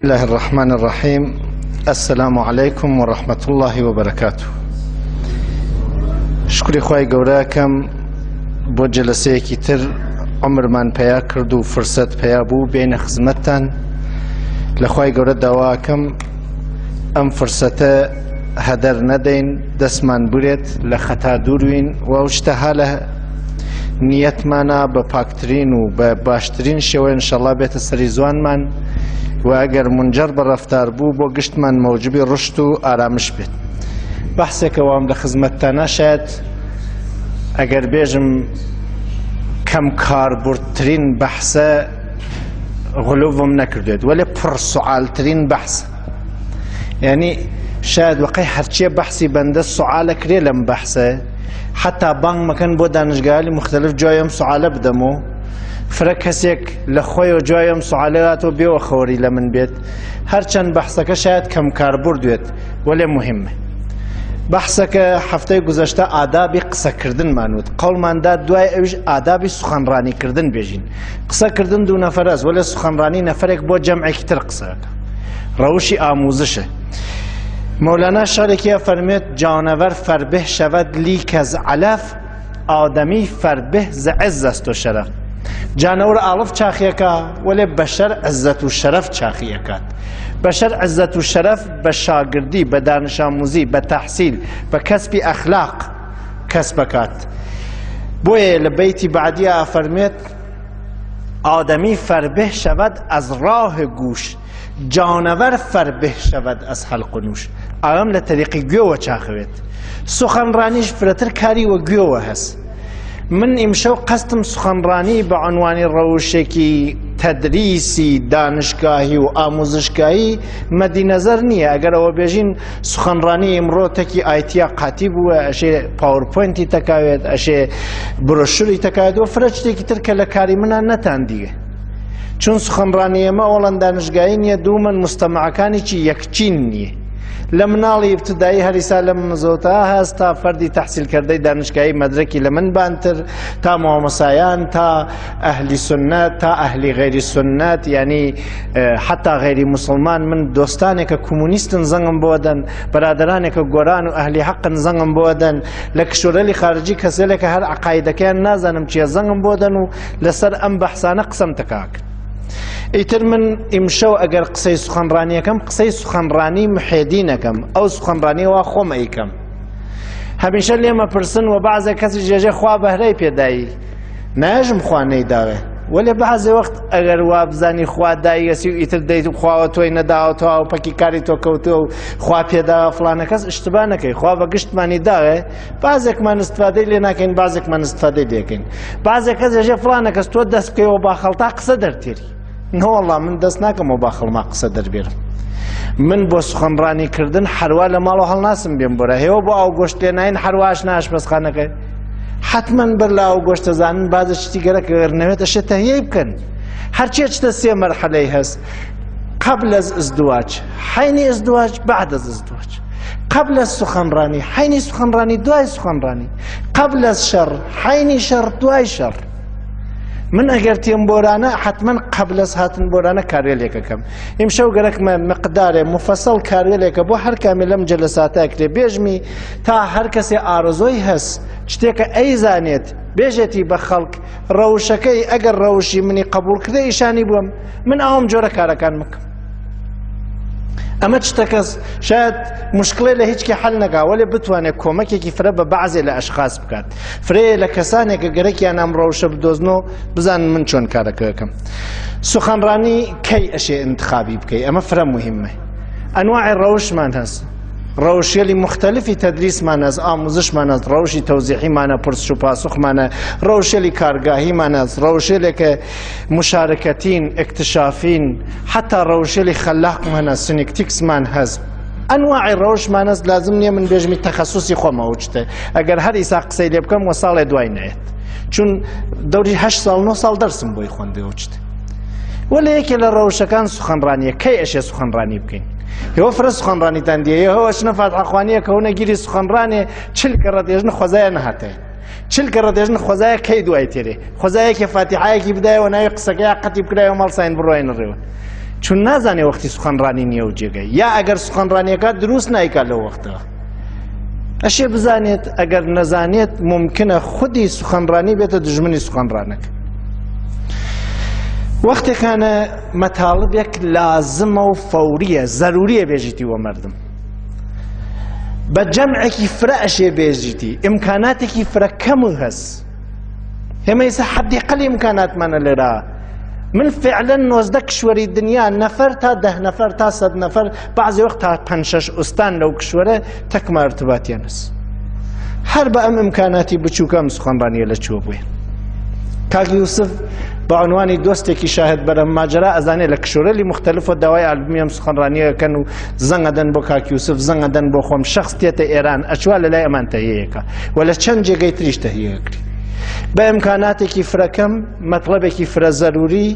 الله الرحمن الرحيم. السلام عليكم ورحمة الله وبركاته. شكري خواهي قوراكم بو جلسيكي تر عمر من پیا کرد و فرصت پیا بو بین خدمتتان لخواهی قورا دواکم ام فرصت هدر ندین دسمان بورید لخطا دوروین و اشتحاله نیت مانا بپاکترین و بباشترین شوه انشالله بیت سریزوان من و اگر منجر برفتار بو با گشت من موجبی رشد و آرامش بید. بحثی که وام لخدمتتان شاید اگر بیجم کم کاربردترین بحث غلوبم نکردید ولی پر سوالترین بحث، یعنی شاید وقتی هرچی بحثی بنده سوال کری لم بحثه حتی بانگ مکن بود دانشگاهی مختلف جایم سوال بدمو فرق کسیک لخوی و جایم سوالات و بیو خوری لمن بیت هرچند بحثه که شاید کم کاربردید ولی مهمه. بحثه که هفته گذشته آدابی قصه کردن مانود قول من داد دوای اوج آدابی سخنرانی کردن بیجین. قصه کردن دو نفر است ولی سخنرانی نفرک با جمعی کتر قصه روشی آموزشه. مولانا شارکی فرمید جانور فربه شود لیک از علف، آدمی فربه ز عز است و شرف. جانور آلف چاخیه که ولی بشر عزت و شرف چاخیه کد. بشر عزت و شرف به شاگردی، به دانش آموزی، به تحصیل، به کسب اخلاق کسب کد. بوی لبیتی بعدی فرمید آدمی فربه شود از راه گوش، جانور فربه شود از حلق و نوش. آدم لطریقی گوه چاخوید سخنرانیش فراتر کاری و گوه هست. من امشو قصدم سخنرانی به عنوان روشکی تدریسی دانشگاهی و آموزشگاهی مدی نظر نیه. اگر او بیجین سخنرانی امرو تکی آیتیا قاطی بوه اشه پاورپوینتی تکاوید اشه بروشوری تکاوید و فرچتی که ترکه لکاری منه نتان دیگه. چون سخنرانی ما اولان دانشگاهی نیه دومن مستمعکانی چی یکچین نیه. لمنالی ابتدایی هر سال مزوتا هست تا فردی تحصیل کرده دانشگاهی مدرکی لمن بانتر تا معمسایان تا اهلی سنت تا اهلی غیر سنت، یعنی حتی غیر مسلمان. من دوستانی که کمونیستن زنگم بودن، برادرانی که گوران و اهلی حق زنگم بودن، لکشورلی خارجی کسی که هر عقایده که نازنم چیه زنگم بودن و لسر ام بحثانه قسم تکاک. ایتر من امشو اگر قصه سخنرانی کم قصه سخنرانی محیدین کم او سخنرانی و خوم ای کم. همیشه لیما پرسن و بعضی کسی جاجه خواه بهره پیدایی ناجم خواه نیداوه ولی بعضی وقت اگر وابزانی خواه دایی گسی و ایتر دیتو خواه توی نداو تو او پاکی کاری تو کوتو خواه پیدا فلانه کس اشتباه نکی خواه بگشت مانی داوه بعضی که من استفاده لی نکن بعضی که من استفاده لی کن. بعضی کس جاجه فلانه کس تو دست که و با خلطا قصه در تیری. نه والله من دست نکم و باخل ما قصه در بیرم. من با سخنرانی کردن حروال مالو حل ناسم بیم بره هیو با او گوشت لیناین حرواش ناش بس خانه که حتما برلا او گوشت زنن بعض چتی گره که غیر نویت اشت تهیه بکن. هرچی اچتا سی مرحله هست قبل از ازدواج، حین ازدواج، بعد از ازدواج. قبل از سخنرانی، حین سخنرانی، دوای سخنرانی. قبل از شر، حین شر، دوای شر. من اگر تیم بورانه حتما قبل از هاتن بورانه کاریلی کم. امشو گرک مقدار مفصل کاریلی که با هر کاملم جلسات اکری بیجمی تا هر کسی آرزوی هست چطور که ای زانیت بیجتی بخلق روشکی اگر روشی منی قبول کرده ایشانی بوم من آم جوره کارکان مکم. اما چتکس شاید مشکلی لهیچ که حل نگه ولی بتوانه کمکی که فره به بعضی لاشخاص بکرد فره لکسانی که گرکی انام روش بدوزنو بزن من چون کارکه کم. سخنرانی کی اشی انتخابی بکی اما فره مهمه. انواع روش من هست روشی لی مختلفی تدریس من از آموزش من از روشی توضیحی من پرسش و پاسخ من روشی لی کارگاهی من از روشی لی که مشارکتین اکتشافین حتی روشی لی خلاق من از سینکتیکس من هست. انواع روش من از لازم نیم من بیجمی تخصصی خو موجته. اگر هر ایسا قصه لی بکم و سال دوای نهید چون دوری 8 سال 9 سال درسم بای خونده وجده. ولی یکی لروشکان سخنرانیه کی اشی سخنرانی بکن هو فرس سخنرانی تندیه هو اشنا فاتحه خوانیه که هونه گیری سخنرانی 40 کرد یجن خوزای نهاته 40 کرد یجن خوزای کی دوای تیری خوزای که فاتحه کی بدای و نای قصه کی قطیب کرای و مال ساین بروین رو چون نازانێ وەختی سوخەنڕانی نییە و جێگەی یا ئەگەر سوخەنڕانیەکە دروست نایکات لەو وەختەوە ئەشێ بزانێت ئەگەر نەزانێت ممکنە خودی سوخەنڕانی بێتە دژمنی سوخەنڕانەکە وەختێکانە مەتاڵبێک لازمە و فەوریە زەروریە بێژیتی وە مەردم بە جەمعێکی فرە ئەشێ بێژیتی ئیمکاناتێکی فرە کەم و هەست ئێمە ئێستا حەدی قەلی ئیمکاناتمانە لێرە من فعلا 19 کشوەری دنیا نەفەر تا 10 نەفەر تا 100 نەفەر بەعزی وەخت تا 5-6 ئوستان لەو کشوەرە تەکمە ئەرتباتیان هەست هەر بە ئەم ئیمکاناتی بچووکە ئەم سوخەنڕانیە لەکوێ بووێ کاک یوسف بە عنوانی دۆستێکی شاهد بەرەم ماجرا ئەزانێ لە کشوەرەلی مختلف و داوای ئالبومی ئەم سوخەنڕانیەکەن و زەنگەدەن بۆ کاک یوسف زەنگەدەن بۆ خۆم شەخص تێتە ئێران ئەچوا لەلای ئەمان تەهیەیەکە و لە چەند جێگەی تریش تەهیەکری بە ئیمکاناتێکی فرەکەم مەطلبێکی فرە زەروری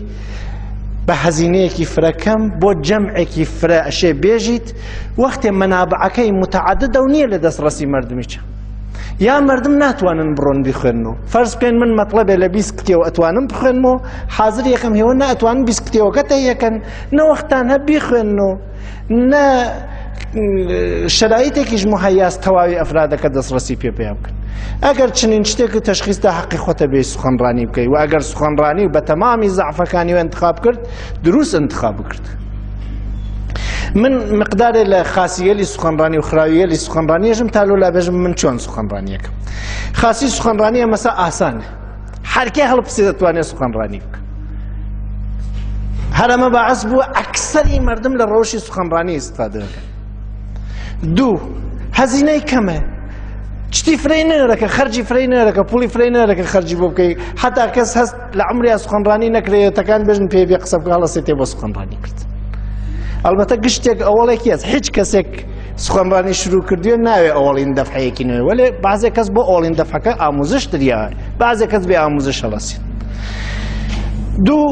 بە هەزینەیەکی فرەکەم بۆ جەمعێکی فرە ئەشێ بێژیت وەختێ مەنابعەکەی متعەددە و نییە لە دەستڕەسی مەردمیچە یا مردم ناتوانن بڕۆن بخوێنەوە فەرز بکەین من مەطلبێ لە 20 کتێوە ئەتوانم بخوێنەوە حاضر یەکەم هێوە ناتوانن 20 کتێوەکە تەهیەکەن نە وەختان هە بیخوێنەوە نە شرایطێکیش مهەیاس تەواوی ئەفرادەکە دەستڕەسی پێ بکەن ئەگەر چنین شتێکی تەشخیصدا حەقی خۆتە بێ سوخەنڕانی بکەی و ئەگەر سوخەنڕانی بە تەمامی زەعفەکانی و انتخاب کرد دروست انتخاب کرد من مقدارێ لە خاسیەلی سوخەنڕانی و خراویەلی سوخەنڕانیەژم تا لۆلا بێژم من چۆن سوخەنڕانیەکەم خاسی سوخەنڕانیە مەسا ئاسانە هەرکێ هەڵبسێ دەتوانێت سوخەنڕانی بکە هەرەمە بەعەس بووە ئەکسەری مردم لە ڕەوشی سوخەنڕانی ئیستفادە دەکەن دوو هەزینەی کەمە شتی فرەی نەرەکە خەرجی فرەی نەرەکە پوڵی فرەی نەرەکە خەرجی بۆ بکەی حتا کەس هەست لە عمریا سوخەنڕانی نەکرێتەکان بێژن پێ بێ قسە بکە هەڵەسێتێ بۆ سوخەنڕانی کرد ئەلبەتە گشتێک ئەوڵێکی هەست هیچ کەسێک سوخەنڕانی شروع کردووە ناوێ ئەوڵین دەفعەیەکی نوێ وەلێ بەعزێک کەس بۆ ئەوڵین دەفعەکە ئاموزش دریایە بەعزێک کەس بێ ئاموزش هەڵەسێت دوو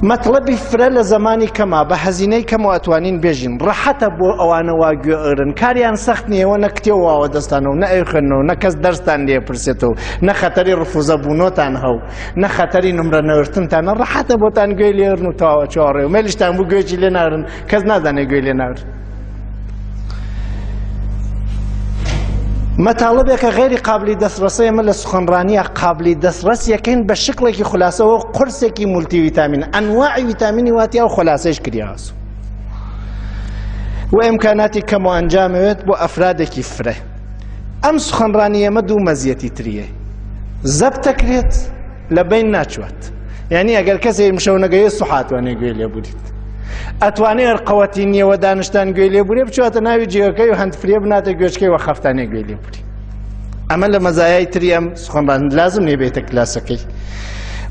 مەطلبی فرە لە زمانی کەما بە هەزینەی کەم و ئەتوانین بێژین ڕەحەتە بۆ ئەوانە وا گوێ ئەرن کاریان سەخت نییەوە نە کتێوەوە دەستانەوە نە ئەیخوێنەوە نە کەس دەرستان لێ پرسێتەوە نە خەتەری ڕفوزە بوونۆتان هەو نە خەتەری نمرە نەوردتانە ڕەحەتە بۆتان گوێی لێرن و تەواوە چاوەڕێ و مێلیشتان بوو گوێکی لێ ناڕن کەس نازانێ گوێی لێ ناڕن مەتاڵبێکە غێری قابلی دەستڕەسە ئێمە لە سوخەنڕانیە قابلی دەستڕەسیەکەین بە شکڵێکی خولاسەوە قورسێکی مولتیڤیتامین ئەنواعی ڤیتامینی واتیا و خولاسەیش کریاوە و ئیمکاناتی کەم و ئەنجامەوێت بۆ ئەفرادێکی فرە ئەم سوخەنڕانی ئێمە دوو مەزیەتی تریە زەبتەکرێت لە بین ناچوات یعنی ئەگەر کەسێ مشەو نەگەیە سوحاتوانێ گوێ لێ بوریت ئەتوانێ هەرقەوەتی نییەوە دانشتان گوێ لێبورێ بچواتە ناوی جێگەکەی و هەندفرێ بناتە گوێچکەی وە خەفتانێ گوێ لێبوری ئەمە لە مەزایای تری ئەم سوخەنڕان لازم نێ بێتە کلاسەکەی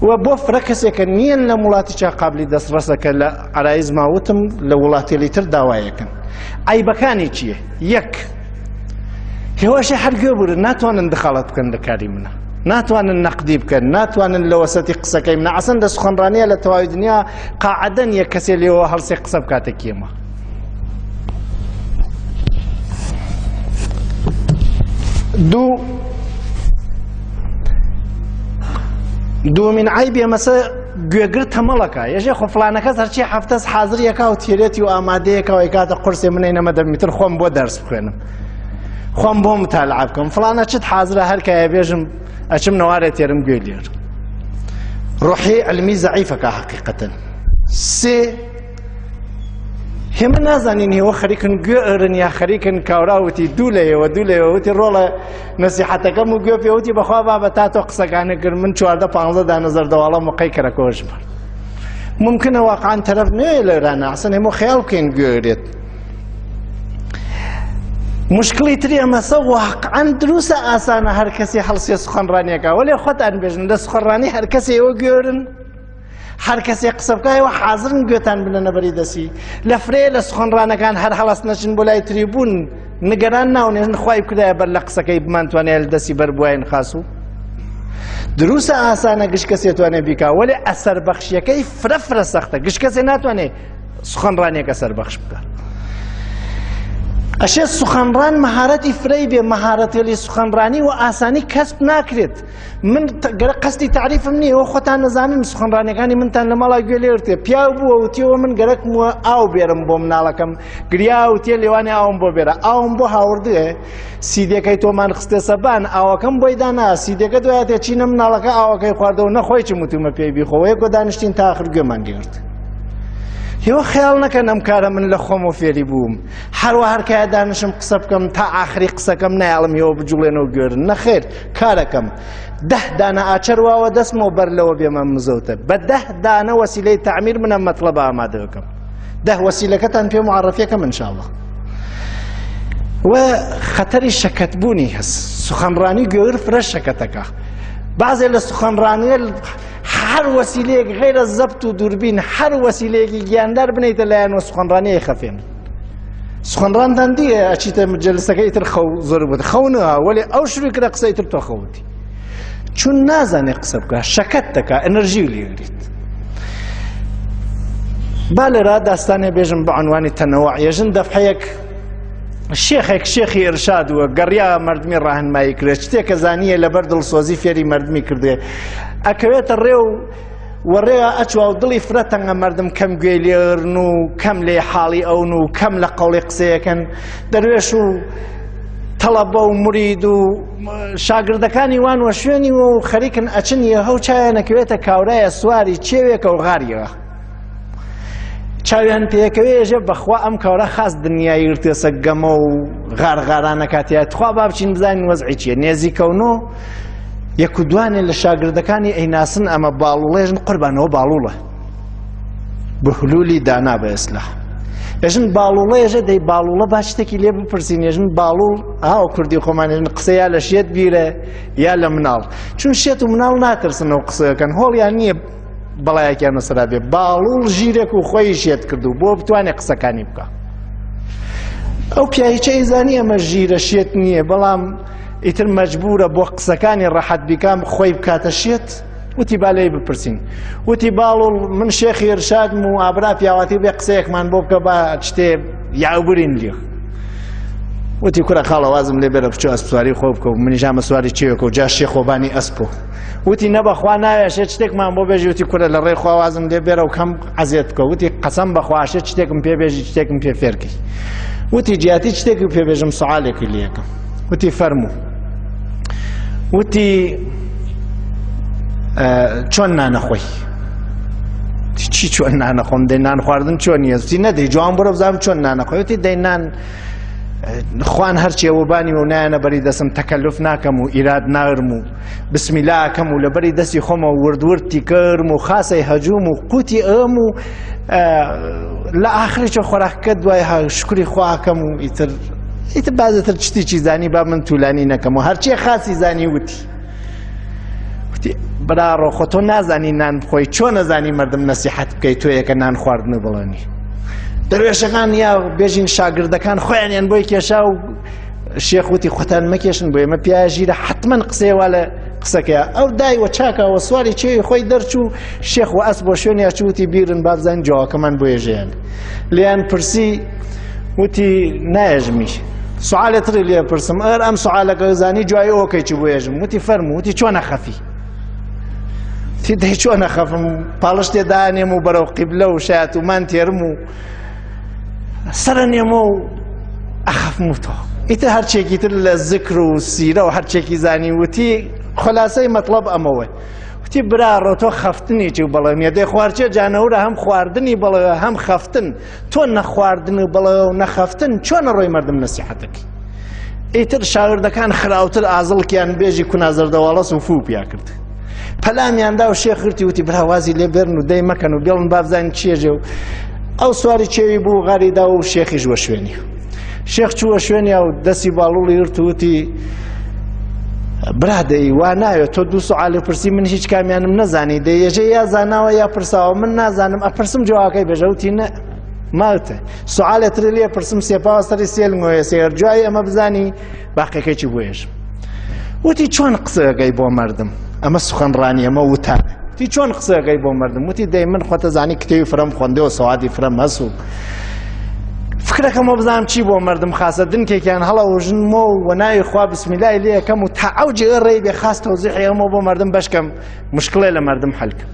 و بۆ فرە کەسێکە نیەن لە وڵاتی چا قابلی دەستڕەسەکە لە عەرایز ماوتم لە وڵاتێلی تر داوایەکەن عیبەکانی چییە؟ یەک هێواشێ هەر گوێ بورن ناتوانن دخەڵەت بکەن لە کاری منە ناتوانن نەقدی بکەن ناتوانن لە وەسەتی قسەکەی منە ئەسەن لە سوخەنڕانیە لە تەواوی دنیا قاعدەن یەک کەسێ لێەوە هەڵسێ قسە بکاتێکی ئێمە دووەمین عیبی ئەمەسە گوێگرت هەمەڵەکە یەژێ خۆ فڵانە کەس هەرچی هەفتەس حازریەکە و تێرێتی و ئامادەیەکە و ئەیکاتە قورسێ منەی نەمە دەمیتر خۆم بۆ دەرس بخوێنم خۆم بۆ متالعە بکەم فڵانە چت حازرە هەرکایە بێژم ئەچم نەوارێ تێرم گوێ لێر ڕۆحی علمی زەعیفەکە حەقیقەتەن سێ هێمە نازانین هێوە خەریکن گوێ ئەرن یا خەریکن کاوراوتی دوو لەیەوە وتی ڕۆڵە نەسیحەتەکەم و گوێ پێوتی بەخوا بابە تا تۆ قسەکانە کرد من 14-15 دانەزەر دەواڵە مقەی کەرەکەوەش بڕ ممکنە واقعان تەرەف نوێ لە ئێرانە ئەسەن هێمە خەیاڵ بکەین گوێرێت مشکلی تری ئەمەسە واقعان دروستە ئاسانە هەر کەسی هەڵسێ سوخەنڕانیەکە وەلێ خۆتان بێژن لە سوخەنڕانی هەر کەسێ ئێوە گوێرن هەر کەسێ قسە بکایەوە حازرن گوێتان بنەنە بەری دەسی لە فرێ لە سوخەنڕانەکان هەر هەڵەس نەچن بۆ لای تریبوون نیگەران ناونێژن خوای بکرایە بەر لە قسەکەی بمانتوانێت لە دەستی بەربووایان خاسوو دروستە ئاسانە گشت کەسێ توانێت بیکا وەلێ ئەسەر بەخشیەکەی فرە سەختە گشت کەسێ ناتوانێت سوخەنڕانیەکە سەر بەخش بکات ئەشێ سوخەنڕان مەهارەتی فرەی بێ مەهارەتی سوخەنڕانی و ئاسانی کەسب ناکرێت من گەرە قەستی تعریفم نییە ئەوە خۆتان نەزانن سوخەنڕانیەکانی منتان لە ماڵا گوێ لێ وتێ پیاو بووە وتیەوە من گەرەکمووە ئاو بێرم بۆ مناڵەکەم گریا وتێ لێوانی ئاوم بۆ بێرە ئاوم بۆ هاوردێ سیدەکەی تۆمان خستێ سەبان ئاوەکەم بۆی دانا سیدەکە دوایاتێ چینە مناڵەکە ئاوەکەی خواردەوە نەخۆی چ وتومە پێی بیخۆوە یەکۆ دانیشتین تا ئاخر گوێمان لێرد هێوە خەیاڵ نەکەن ئەم کارە من لە خۆم و فێری بووم هەروە هەرکایە دانشم قسە بکەم تا ئاخری قسەکەم نایڵم هێوە بجوڵێنەوە گوێرن نەخێر کارەکەم 10 دانە ئاچەر واوە دەستمەوە بەر لەوە بێمە مزەوتە بە 10 دانە وەسیلەی تعمیر منە مەطلەبە ئامادە بکەم 10 وەسیلەکەتان پێ معرەفیەکەم ئینشاءڵڵا و خەتەری شەکەتبوونی هەست سوخەنڕانی گوێور فرە شەکەتەکە بعضێ لە سوخەنڕانیە هەر وەسیلەیەک غەیرە زەبت و دووربین هەر وەسیلەیەکی گیاندار بنیتە لایەنەوە سوخەنڕانیە خەفێن سوخەنڕانتان دیە ئەچیتە مجلسەکە ئیتر خەو زۆر بووە خەونەوە وەلی ئەو شروع کرا قسە ئیتر تۆ خەوتی چون نازانێ قسە بکە شەکەت دەکا ئەنەرژی لێگریت با لێرە داستانێ بێژم بە عنوانی تەنەوع ێژن دەفحەیەک شێخێک شێخی ئێرشاد وە گەڕیا مەردمی ڕاهنمایی کرێ شتێکە زانیە لەبەر دڵسۆزی فێری مەردمی کردێ ئەکەوێتە ڕێ و ڕێگە ئەچوە و دڵی فرەتەنگە مەردم کەم گوێ لێرن و کەم لێ حاڵی ئەون و کەم لە قەوڵی قسەیەکەن دەروێش و تەڵەبە و مرید و شاگردەکانی وان وە شوێنی و خەریکن ئەچن هەو چایە نەکەوێتە کاورایە سواری چێوێکە و غاریەوە چاویان پێکەوێژە بەخوا ئەم کاورە خاص دنیای ورتێسە گەمە و غارغارانەکاتیە تخوا با بچین بزانین وەزعی چیە نێزیکەونۆ یەک و دوانێ لە شاگردەکانی ئەیناسن ئەمە باڵوڵێژن قوربانەوە باڵوڵە بە هولولی دانا بە ئێسلاح ێژن باڵوڵێژە دەی باڵوڵە با شتێکی لێ بپرسین ێژن باڵوڵ ئاو کوردی خۆمانێژن قسە یا لە شێت بیرە یا لە مناڵ چون شێت و مناڵ ناترسنەوە قسەکەن هۆڵیان نییە بەڵایەکیان نەسەرا بێ باڵوڵ ژیرێک و خۆی شێت کردو بۆ بتوانێت قسەکانی بکە ئەو پیاهیچەی زانی ئەمە ژیرە شێت نییە بەڵام ئیتر مەجبورە بۆ قسەکانی ڕەحەت بیکام خۆی بکاتە شێت وتی با لێی بپرسین وتی باڵوڵ من شێخی ئێرشادم و ئابرا پیاوەتی بێ قسەیەکمان بۆ بکە با شتێ یاوبرین لێ وتی کوڕە خاڵەوازم لێ بێرە بچۆ ئەسپ سواری خۆ بکە و منیش ئەمە سواری چێوەکە و جا شێخۆبانی ئەسپۆ وتی نەبەخوا ناوێشێت شتێکمان بۆ بێژی وتی کوڕە لە ڕێی خواوازم لێ بێرە و کەم عەزیەت بکە وتی قەسەم بەخواشێت شتێکم پێ بێژی شتێکم پێ فێرکەی وتی جیاتی شتێکی پێ بێژم سوالێکی لێکم وتی فەرموو وتی چۆن نانەخۆی چی چۆن نانەخۆم دەی نان خواردن چۆن نیە وتی نەدەی جوان بڕە بزانم چۆن نانەخۆی وتی دەی نان خوان هەرچیەوە بانی و نایەنە بەری دەسم تەکەلف ناکەم و ئیراد ناگرم و بسمیلا ئەکەم و لەبەری دەستی خۆمە وردوردی کەرم و خاسەی هەجوم و قوتی ئەم و لە ئاخریچە خۆراکەکە دوای شکری خواکەم و ئیتر بازتر شتێکی زانی با من توولانی نەکەم و هەرچیە خاسی زانی وتی بەراڕۆ خۆ تۆ نازانی نان بخۆی چۆن نەزانی مەردم نەسیحەت بکەیت تۆ یەکە نان خواردن بڵێنی دەروێشەکان یا بێژین شاگردەکان خۆیانیان بۆی کێشا و شێخ وتی خۆتان مەکێشن بۆ ئێمە پیاژیرە حتمما قسەیەوا لە قسەکەیە ئەو دایوە چاکەوە سواری چێوی خۆی دەرچوو شێخ و ئەس بۆ شوێنیا چوتی بیرن با بزانین جوابەکەمان بۆ ێژەیان لیان پرسی وتی نایژمی سوالێتری لێ پرسم ئەر ئەم سوالەکە زانی جوای ئەوکەی چی بۆ ێژم وتی فەرموو وتی چۆنە خەفی تی دەی چۆنە خەفم پاڵش تێدانێم و بەرەو قیبلە و شایەتومان تێرم و سەرە نێمە و ئەخەفم و تۆ ئیتر هەرچێکی تر لە زکر و سیرە و هەرچێکی زانی وتی خلاصەی مەطلب ئەمەوە وتی براڕۆ تۆ خەفتنیی و بەڵێ دەی خوارچێ جانەورە هەم خواردنی بەڵێ هەم خەفتن تۆ نەخواردن و بەڵێ و نەخەفتن چۆنە ڕۆی مەردم نەسیحەتەکەی ئیتر شاگردەکان خراوتر ئازڵکیان بێژی کونازەردەواڵە سوفوو پیا کرد پەلامیاندا و شێخرتی وتی براوازی لێ بێرن و دەی مەکەن و بێڵن با بزانین چێژێ و ئەو سواری چێوی بوو غاریدا و شێخیش وە شوێنی شێخ چووە شوێنیا و دەستی باڵوڵی ورت وتی برا دەی وا ناوێت تۆ دوو سوعالی پرسی من هیچ کامیانم نەزانی دەیێژە یا زاناوە یا پرساوە من نازانم ئەپرسم جوابەکەی بێژە وتی نە ماوتە سوعالێتر لێ پرسم سێپاوەستەری سێلمەوەیە سێر جوای ئەمە بزانی باقیەکەی بۆێژم وتی چۆن قسەکەی بۆ مەردم ئەمە سوخەنڕانی ئەمە وتان وتی چۆن قسەکەی بۆ مەردم وتی دەی من خۆتە زانی کتێوی فرەم خوێندەوە سەوادی فرەم هەست و فکرەکەمەوە بزانم چی بۆ مردم خاسە دنکێکیان هەڵەوژنمەوە و ناوی خوا بسمیلای لێ یەکەم و تا ئەو جێ ڕێی بێ خاست تەوزیحی ئەمەوە بۆ مردم بەشکەم مشکڵێ لە مردم حەلکەم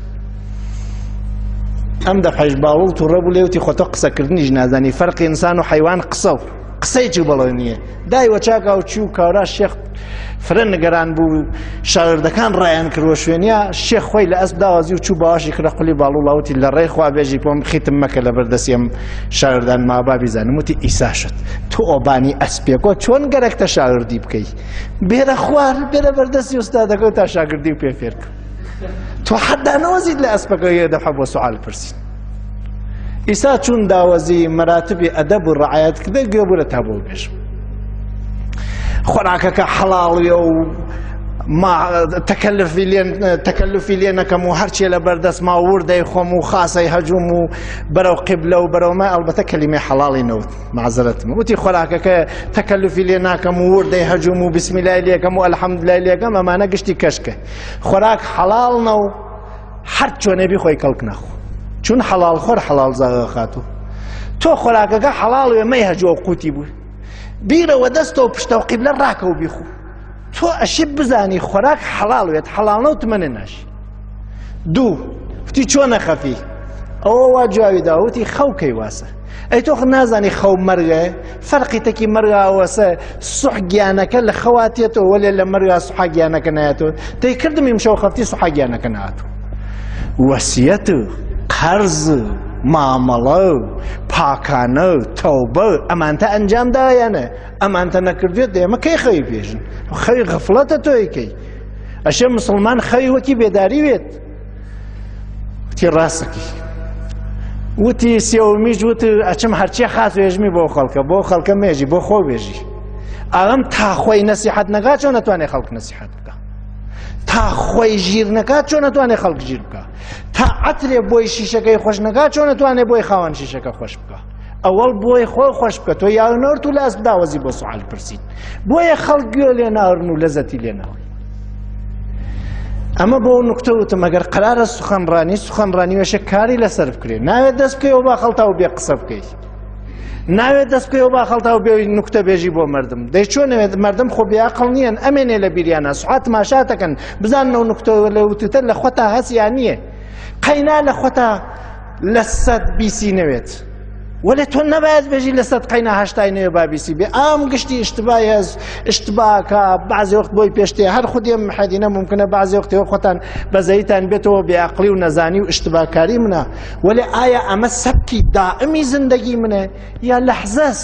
ئەم دەفعەش باوڵ تووڕە بوو لێوتی خۆ تۆ قسەکردنیش نازانی فەرقی ئینسان و حەیوان قسە و قسەی چی بەڵێ نییە دایوە چاکە و چی و کاورا شێخ فرە نگەران بوو شاگردەکان ڕایان کردوە شوێنیا شێخ خۆی لە ئەسپ داوازی و چوو باواشی کرە قولی باڵوڵاوتی لە ڕێی خوا بێژی پۆم خیتم مەکە لە بەردەستی ئەم شاگردان مابابی زانم وتی ئیسا شت تۆ ئۆبانی ئەسپێکۆ چۆن گەرەکتە شاگردی بکەی بێرە خوار بێرە بەردەستی ئوستادەکە و تا شاگردی و پێ فێرکە تۆ حەدا نەوەزیت لە ئەسپەکە یە دەفعە بۆ سوعال پرسین ئیسا چون داوەزی مەراتبی ئەدەب و ڕعایەت کردە گوێ بوو لە تا بۆ بێژم خۆراکەکە حەڵاڵیە و تەکەلفی لێ نەکەم و هەرچێ لە بەردەستما وردەی خۆم و خاسەی هەجوم و بەرەو قیبلە و بەرەومە ئەلبەتە کەلیمەی حەڵاڵی نەوت معزەرەتم وتی خۆراکەکە تەکەلفی لێ ناکەم و وردەی هەجوم و بسمیلای لێکەم و ئەلحەمدولای لێکەم ئەمانە گشتی کەشکە خۆراک حەڵاڵنە و هەر چۆنێبی خۆی کەڵک نەخۆ چون حەڵاڵ خۆر حەڵاڵ زاغە خاتوو تۆ خۆراکەکە حەڵاڵ وێ مەی هەجووە و قوتی بوو بیرەوە دەستەوە پشتە و قیبلە ڕاکە و بیخۆ تۆ ئەشی بزانی خۆراک حەڵاڵ وێت حەڵاڵ نە و تمەنە ناشی دوو وتی چۆنە خەفی ئەوە وا جواویدا وتی خەوکەی واسە ئەی تۆ نازانی خەو مەرگە فەرقی تەکی مەرگاوەسە سوح گیانەکە لە خەواتێتەوە وەلێ لە مەرگا سوحا گیانەکە نایەتەوە دەی کردم ئیمشەو خەفتی سوحا گیانەکە نهاتوە وەسیەت قەرز مامەڵە و پاکانە و تەوبە ئەمانتە ئەنجام دایانە ئەمانتە نەکردوێت دێمە کەی خەوی پێژن خەوی غەفڵەتە تۆیکەی ئەشێ مسلمان خەوی وەکی بێداری وێت وتی ڕاستەکی وتی سێوەمیش وت ئەچم هەرچێ خاس وێژمی بۆ خەڵکە مێژی بۆ خۆ بێژی ئەڵەم تا خۆی نەسیحەت نەکات چۆن نەتوانێت خەڵک نەسیحەت بکە تا خۆی ژیر نەکات چۆن نەتوانێت خەڵک ژیر بکە تا عەترێ بۆی شیشەکەی خۆش نەکات چۆن نەتوانێت بۆی خاوەن شیشەکە خۆش بکە ئەوەڵ بۆی خۆی خۆش بکە تۆ یاونەوەرت و لە ئەسپ داوەزی بۆ سوعال پرسید بۆیە خەڵک گوێ لێ ناڕن و لەزەتی لێ ناوەی ئەمە بۆ نوکتە وتم ئەگەر قەرارە سوخەنڕانی وێشە کاری لەسەر بکرێ ناوێت دەست بکەیەوە با خەڵتا و بێ قسە بکەیت ناوێت دەست بکەیەوە با خەڵتا و بێ نوکتە بێژی بۆ مردم دەی چۆنەوێت مردم خۆ بێعەقڵ نییەن ئەمێنێ لە بیریانە سوحات ماشاتەکەن بزاننەوە نوکتەوە لە وتتە لە خۆتا هەسیان نییە قەینا لە خۆتا لە سەد بیسی نەوێت وەلێ تۆ نەباید بێژی لە سەد قەینا هەشتای نوێ با بیسی بێ ئام گشتی ئیشتبای هەز ئیشتباکە بەعزی وەخت بۆی پێشتێ هەر خودێ محەدینە ممکنە بەعزی وەختەوە خۆتان بەزەیتان بێتەوە بێعەقڵی و نەزانی و ئیشتباکاری منە وەلێ ئایا ئەمە سەبکی دائمی زندگی منە یا لەحزەس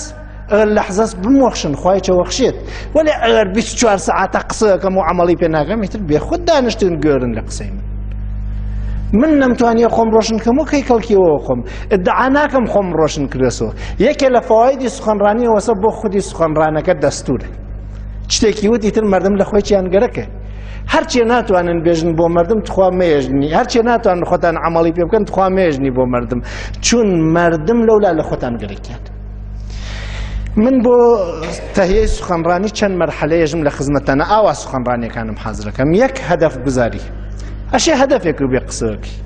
لەحزەس بمۆخشن خوای چەوەخشێت وەلێ ئەگەر 24 سەعاتە قسەکەم و عەمەڵی پێ ناکەم ئیتر بێخود دانیشتن گۆرن لە قسەی من نەمتوانیە خۆم ڕۆشن کەم و کەی کەڵکیەوە خۆم ئەدعا ناکەم خۆم ڕۆشن کردێتەوە یەکێ لە فەوایدی سوخەنڕانیەوەسە بۆ خودی سوخەنڕانەکە دەستورە شتێکی وتی تر مردم لە خۆی چیانگەرەکە هەرچێ ناتوانن بێژن بۆ مردم تخوا مێژنی هەرچێ ناتوانن خۆتان عەمەڵی پێ بکەن تخوا مێژنی بۆ مردم چون مردم لەولا لە خۆتان گەرەکیات من بۆ تەهیەی سوخەنڕانی چەند مەرحەلەیەژم لە خزمەتانە ئاوا سوخەنڕانیەکانم حازرەکەم یەک هەدەف گوزاری ئەشێ هەدەفێک و بێ قسەکەی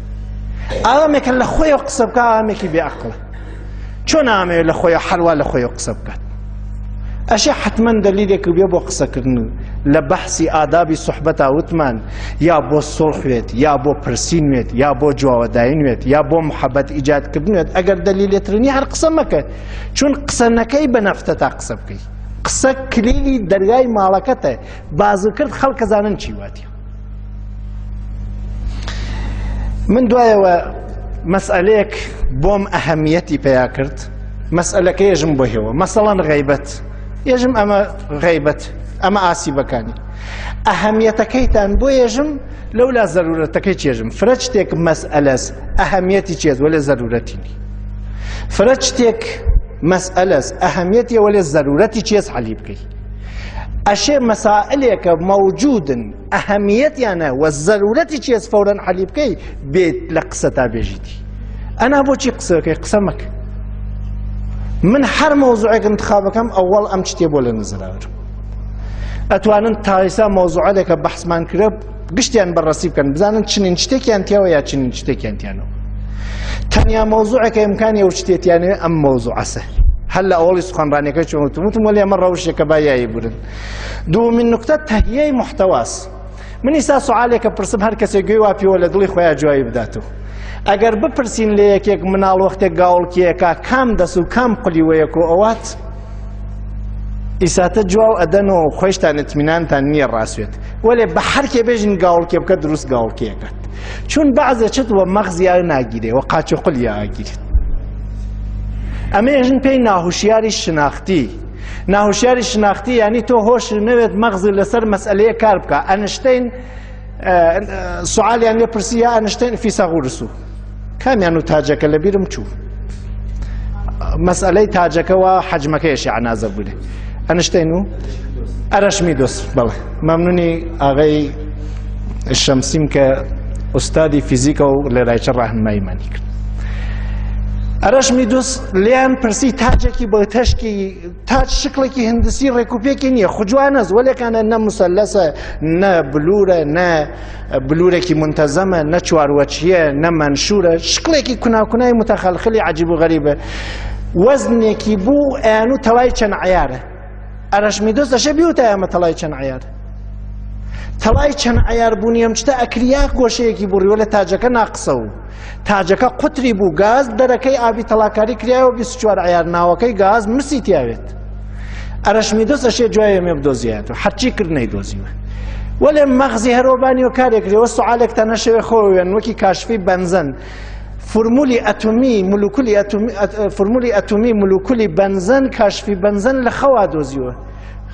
ئامێکە لە خۆیەوە قسە بکە ئامێکی بێعەقڵە چۆن ئامێ لە خۆیە هەروە لە خۆیەوە قسە بکات ئەشێ حتمەن دەلیلێک و بێ بۆ قسەکردن لە بەحسی ئادابی سوحبەتا وتمان یا بۆ سڵحوێت یا بۆ پرسینوێت یا بۆ جواوەداینوێت یا بۆ محەبەت ئیجادکردنوێت ئەگەر دەلیلێترنی هەر قسە مەکە چون قسە نەکەی بە نەفتە تا قسە بکەی قسە کلیلی دەرگای ماڵەکەتە بازرکرد خەڵک زانن چی واتیە من دوایەوە مەسئلەیەک بۆم ئەهەمیەتی پێیا کرد مەسئلەکە یێژم بۆ هێوە مەسەڵەن غەیبەت یێژم ئەمە غەیبەت ئەمە ئاسیبەکانی ئەهەمیەتەکەیتان بۆ یێژم لەولا زەرورەتەکەی چێژم فرە شتێک مەسئلەس ئەهەمیەتی چێز وەلێ زەرورەتی نی فرە شتێک مەسئلەس ئەهەمیەتی وەلێ زەرورەتی چێز حەلی بکەی ئەشێ مەسائلێکە موجودن ئەهەمیەتیانە و زەرورەتی چێز فەورەن حەلی بکەی بێت لە قسە تا بێژیتی ئەنا بۆچی قسەکەی قسە مەکە من هەر مەوزوعێک انتخابەکەم ئەوەڵ ئەم شتێ بۆ لە نزراوەرم ئەتوانن تایسا مەوزوعەکە بەحسمان کرە گشتیان بەڕەسی بکەن بزانن چنین شتێکیان تیاوە یا چنین شتێکیان تیانەوە تەنیا مەوزوعێکە ئیمکانی ئەو شتێتیانەوێ ئەم مەوزوعەسە هەر لە ئەوڵی سوخانڕانیەکەی چۆنوتم وەلی ئەمە ڕەوشێکە با یایی برن. دووەمین نوکتە تەهیەی محتەواس. من ئیستا سوالێکە پرسم هەر کەسێک گوێی وا پێوە لە دڵی خۆیان جوابی بداتەوە. ئەگەر بپرسین لە یەکێک مناڵ وەختێک گاوڵکیەکە کام دەست و کام قولیوەیەک و ئەوات ئیساتە جواو ئەدەنەوە خۆشتان ئەتمینانتان نییە ڕاستوێت وەلێ بە هەرکێ بێژین گاوڵکێ بکە دروست گاوڵکیەکەت چون بەعزە چت وە مەغزیان ناگیرێ و قاچ و قولیە ئاگیرێت. ئەمە ێژن پێی ناهوشیاری شناختی. ناهوشیاری شناختی یعنی تۆ هۆش نەوێت مەغزی لەسەر مەسئلەیە کار بکە. ئەنشتین سواليان لێ پرسیە ئەنشتین فیساغورس و کامیان و تاجەکە لە بیرم چوو. مەسئلەی تاجەکەەوە حەجمەکەیشی عنازە بووێ. ئەنشتین و ئەرەشمیدس بەڵێ مەمنونی ئاغای شەمسیم کە ئوستادی فیزیکە و لێرایچە ڕاهنماییمانی کرد. ئەرەشمیدس لیان پرسی تاجێکی بە تەشکی تاج شکڵێکی هندسی ڕێکوپێکی نییە خوجوانەز وەلێکانە نە مسەلەسە نە بلورە نە بلورێکی منتەزەمە نە چواروەچیە نە مەنشورە شکڵێکی کوناکونای متەخەلخلی عەجیب و غەریبە وەزنێکی بوو ئەیان و تەڵای چەند عەیارە. ئەرەشمیدس دەشێ بیوتە ئەمە تەڵای چەند عەیارە. تەڵای چەند عەیار بوونی ئەم شتە ئەکریا گۆشەیەکی بوڕیوە لە تاجەکە ناقسە و تاجەکە قوتری بوو گاز دەرەکەی ئابی تەڵاکاری کریایەوە 24 عەیار ناوەکەی گاز مسی تیاوێت. ئەرەشمیدس ئەشێ جوایە مێ بدۆزیاتەوە هەرچی کرد نەیدۆزیوە. وەلێ مەغزی هەرۆبانیەوە کارێکرێەوە سوعالێکتە نەشەوێ خۆوێن وەکی کاشفی بەنزەن فرمولی ئەتۆمی فرمولی ئەتۆمی مولوکولی بەنزەن کاشفی بەنزەن لە خەوا دۆزیوە.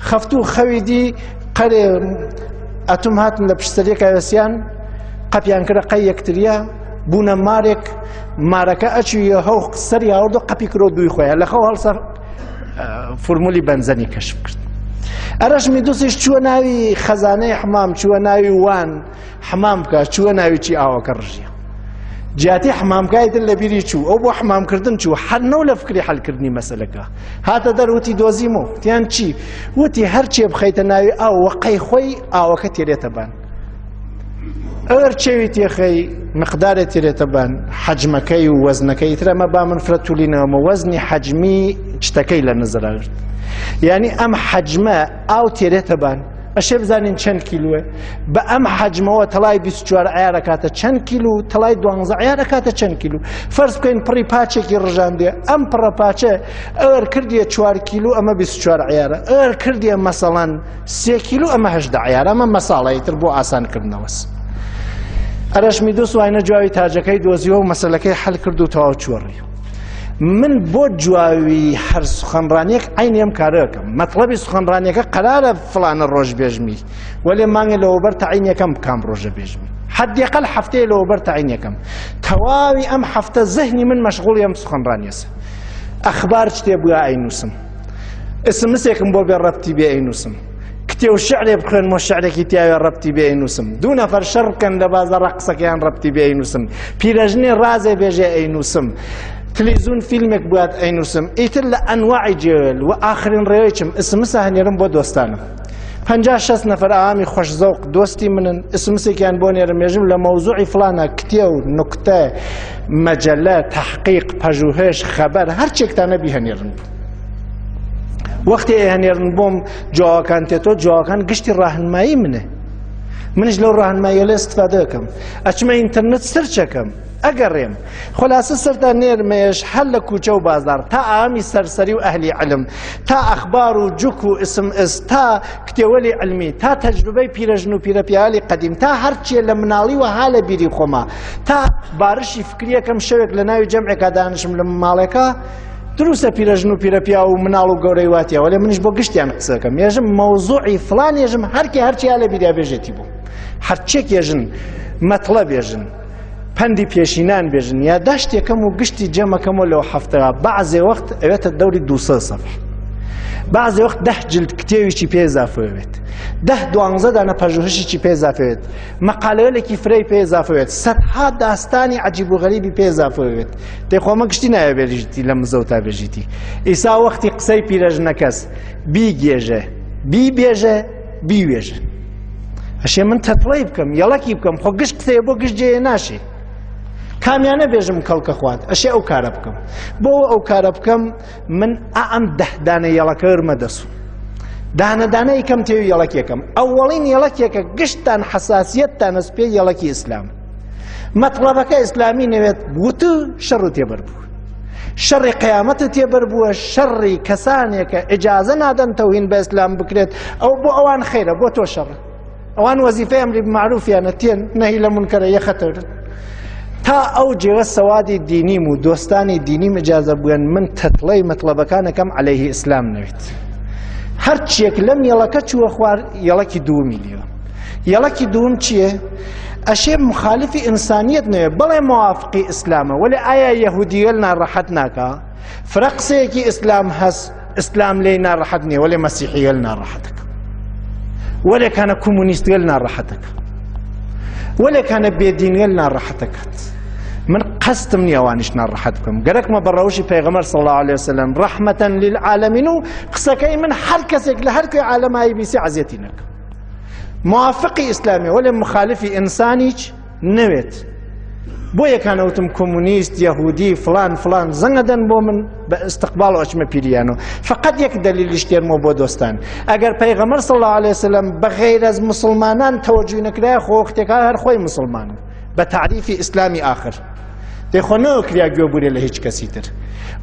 خەفت و خەوی دی قەرێ ئەتۆم هاتن لە پشتەرێک ئەوەسیان قەپیان کرە قەی یەکتریا بوونە مارێک مارەکە ئەچویە هەو سەری هاوردە قەپی کرۆ دووی خۆیان لە خەو هەڵسەر فرمولی بەنزەنی کەشف کرد. ئەرەشمیدسیش چووە ناوی خەزانەی حمام چووە ناوی وان حمام بکە چووە ناوی چی ئاوەکە ڕژیە. جیاتی حمامکای دل لە بیری چوو ئەو بۆ حمامکردن چوو هەرنەو لە فکری حەلکردنی مەسەلەکە هاتە دەروتی دۆزیمەوە تیان چی وتی هەرچێ بخەیتە ناوی ئاو وەقەی خۆی ئاوەکە تێرێتە بان. ئەگەر چێوی تێخەی مقدارێ تێرێتە بان حەجمەکەی و وەزنەکەی ترە ئەمە با من فرەتولینەوەمە وەزنی حەجمی شتەکەی لە نزرەگرت. یعنی ئەم حەجمە ئاو تێرێتە بان ئەشێ بزانین چەند کیلوە بە ئەم حەجمەوە تەڵای 24 عەیار ئەکاتە چەند کیلو تەڵای 12 عەیار ئەکاتە چەند کیلو. فەرز بکەین پڕی پاچێکی ڕژاندێ ئەم پڕە پاچە ئەوەر کردیە 4 کیلو ئەمە 24 عەیارە ئەوەر کردیە مەسەڵەن 3 کیلو ئەمە 18 عەیار ئەمە مەساڵەیەتر بۆ ئاسانکردنەوەس. ئەرەشمیدس وایە جواوی تاجەکەی دۆزیوە و مەسەلەکەی حەل کرد و تەواو چۆڕی. من بۆ جواوی هەر سوخەنڕانیەک عینی ئەم کارەکەم مەطلەبی سوخەنڕانیەکە قەرارە فڵانە ڕۆژ بێژمی وەلێ مانگە لەوەبەر تەعینیەکەم کام ڕۆژە بێژمی حەدیقەل هەفتەیە لەوەبەر تەعینیەکەم تەواوی ئەم هەفتە زەهنی من مەشغوڵی ئەم سوخەنڕانیەسە. ئەخبار شتێ بووە ئەینووسم ئسمسێکم بۆ بێ ڕەبتی بێ ئەینووسم کتێ و شعرێ بخوێنمەوە شعرێکی تیاوێ ڕەبتی بێ ئەینووسم دوو نەفەر شەڕ بکەن لە بازاڕە قسەکەیان ڕەبتی بێ ئەینووسم پیرەژنێ ڕازێ بێژێ ئەینووسم تلفزیون فیلمێک بوات ئەینووسم ئیتر لە ئەنواعی جێوێل و ئاخرین ڕێوەیەکم ئسمسە هەنێرم بۆ دۆستانم 50-60 نەفەر ئاوامی خۆشزەوق دۆستی منن ئسمسێکیان بۆ نێرەمێژم لە مەوزوعی فڵانە کتێ و نوکتە مەجەلە تەحقیق پەژوهێش خەبەر هەرچێکتانە بیهەنێرن بوو. وەختی هەنێرن بۆم جوواکان تێتۆ جوواکان گشتی ڕاهنمایی منە منش لەو ڕاهنماییە لێ استفادە دەکەم ئەچمە ئینتەرنێت سەرچەکەم ئەگەڕێم خلاصە سەرتا نێرمێش هەر لە کوچە و بازار تا ئامی سەرسەری و ئەهلی علم تا ئەخبار و جوک و SMS تا کتێوەلی علمی تا تەجروبەی پیرەژن و پیرەپیالی قەدیم تا هەرچیە لە مناڵی و ها لە بیری خۆما تا بارشی فکریەکەم شەوێک لە ناوی جەمعێکا دانشم لە ماڵێکە دروستە پیرەژن و پیرەپیا و مناڵ و گەورەی واتیە وەلێ منیش بۆ گشتیان قسەکەم ێژم مەوزوعی فڵان ێژم هەرچیا لە بیریا بێژێتی بوو هەرچێک ێژن مەطلەب ێژن پەندی پێشینان بێژن یا داشتێکەم و گشتی جەمەکەمەوە لەو هەفتەیە بەعزێ وەخت ئەوێتە دەوری 200 سەفحە بەعزێ وەخت 10 جلد کتێویی پێ ئێزافەوێت 10-12 دانە پەژوهشی پێ ئێزافەوێت مەقالەیەکی فرەی پێ ئێزافەوێت سەدها داستانی عەجیب و غەریبی پێ ئێزافەوێت دەیخۆمە گشتی نایە بێژیتی لە مزە و تا بێژیتی ئیسا وەختی قسەی پیرەژنەکەس بیگێژە بیبێژە بیوێژە ئەشێ من تەتڵەی بکەم یەڵەکی بکەم خۆ گشت قسەیە بۆ گشت جێیە ناشێ کامیانە بێژم کەڵکە خوات ئەشێ ئەو کارە بکەم بۆ ئەو کارە بکەم من ئەم 10 دانە یەڵەکە ورمە دەسوو دانەدانە یەکەم تێوی یەڵەکێکم ئەوەڵین یەڵەکێکە گشتان حەساسیەتتان هەست پێی یەڵەکی ئیسلام مەطلەبەکە ئیسلامی نەوێت وتە شەڕ تێبەر بوو شەڕی قیامەتە تێبەر بووە شەڕی کەسانێکە ئیجازە نادەن تەوهین بە ئیسلام بکرێت ئەو بۆ ئەوان خەیرە بۆ تۆ شەڕ ئەوان وەزیفەی ئەمری بمعروفیانە تێن نەهی لە مونکەرە یەخەتەر تا ئەو جێوە سەوادی دینیم و دۆستانی دینیم ئیجازە بووێن من تەتڵەی مەطلەبەکانەکەم عەلەیهی ئیسلام نەوێت هەرچیەک لەم یەڵەکە چووە خوار یەڵەکی دووەمی لیوە یەڵەکی دووەم چییە؟ ئەشێ مخالفی ئینسانیەت نوێ بەڵێ موافقی ئیسلامە وەلێ ئایا یەهودیەل ناڕەحەت ناکا فرە قسەیەکی ئیسلام هەست ئیسلام لێی ناڕەحەت نییە وەلێ مەسیحیەل ناڕەحەتەکە وەلێ کانە کومونیستگەل ناڕەحەتەکە وەلێ کانە بێدینگەل ناڕەحەتەکەت من قەستم نییە ئەوانیش ناڕەحەت بکەم گەرەکمە بە ڕەوشی پەیغەمبەر صلی الله عليه وسلم ڕەحمەتەن للعالەمین و قسەکەی من هەر کەسێک لە هەر کوێ عالەمایی بیسی عەزیەتی نەکە موافقی ئیسلامی وەلێ مخالفی ئینسانیش نەوێت بۆ یەکانەوتم کۆمونیست یەهودی فلان فلان زەنگەدەن بۆ من بە ئستقبال ئەچمە پیریانەوە فقط یەک دەلیلیش تێرمەوە بۆ دۆستان ئەگەر پەیغەمبەر صلی الله عليه وسلم بەغەیر ئەز مسلمانان تەوەجوی نەکرایە خۆ وەختێکا هەر خۆی مسلمانن بە تعریفی ئیسلامی ئاخر دەیخۆ نەوەکریا گوێبورێ لە هیچ کەسی تر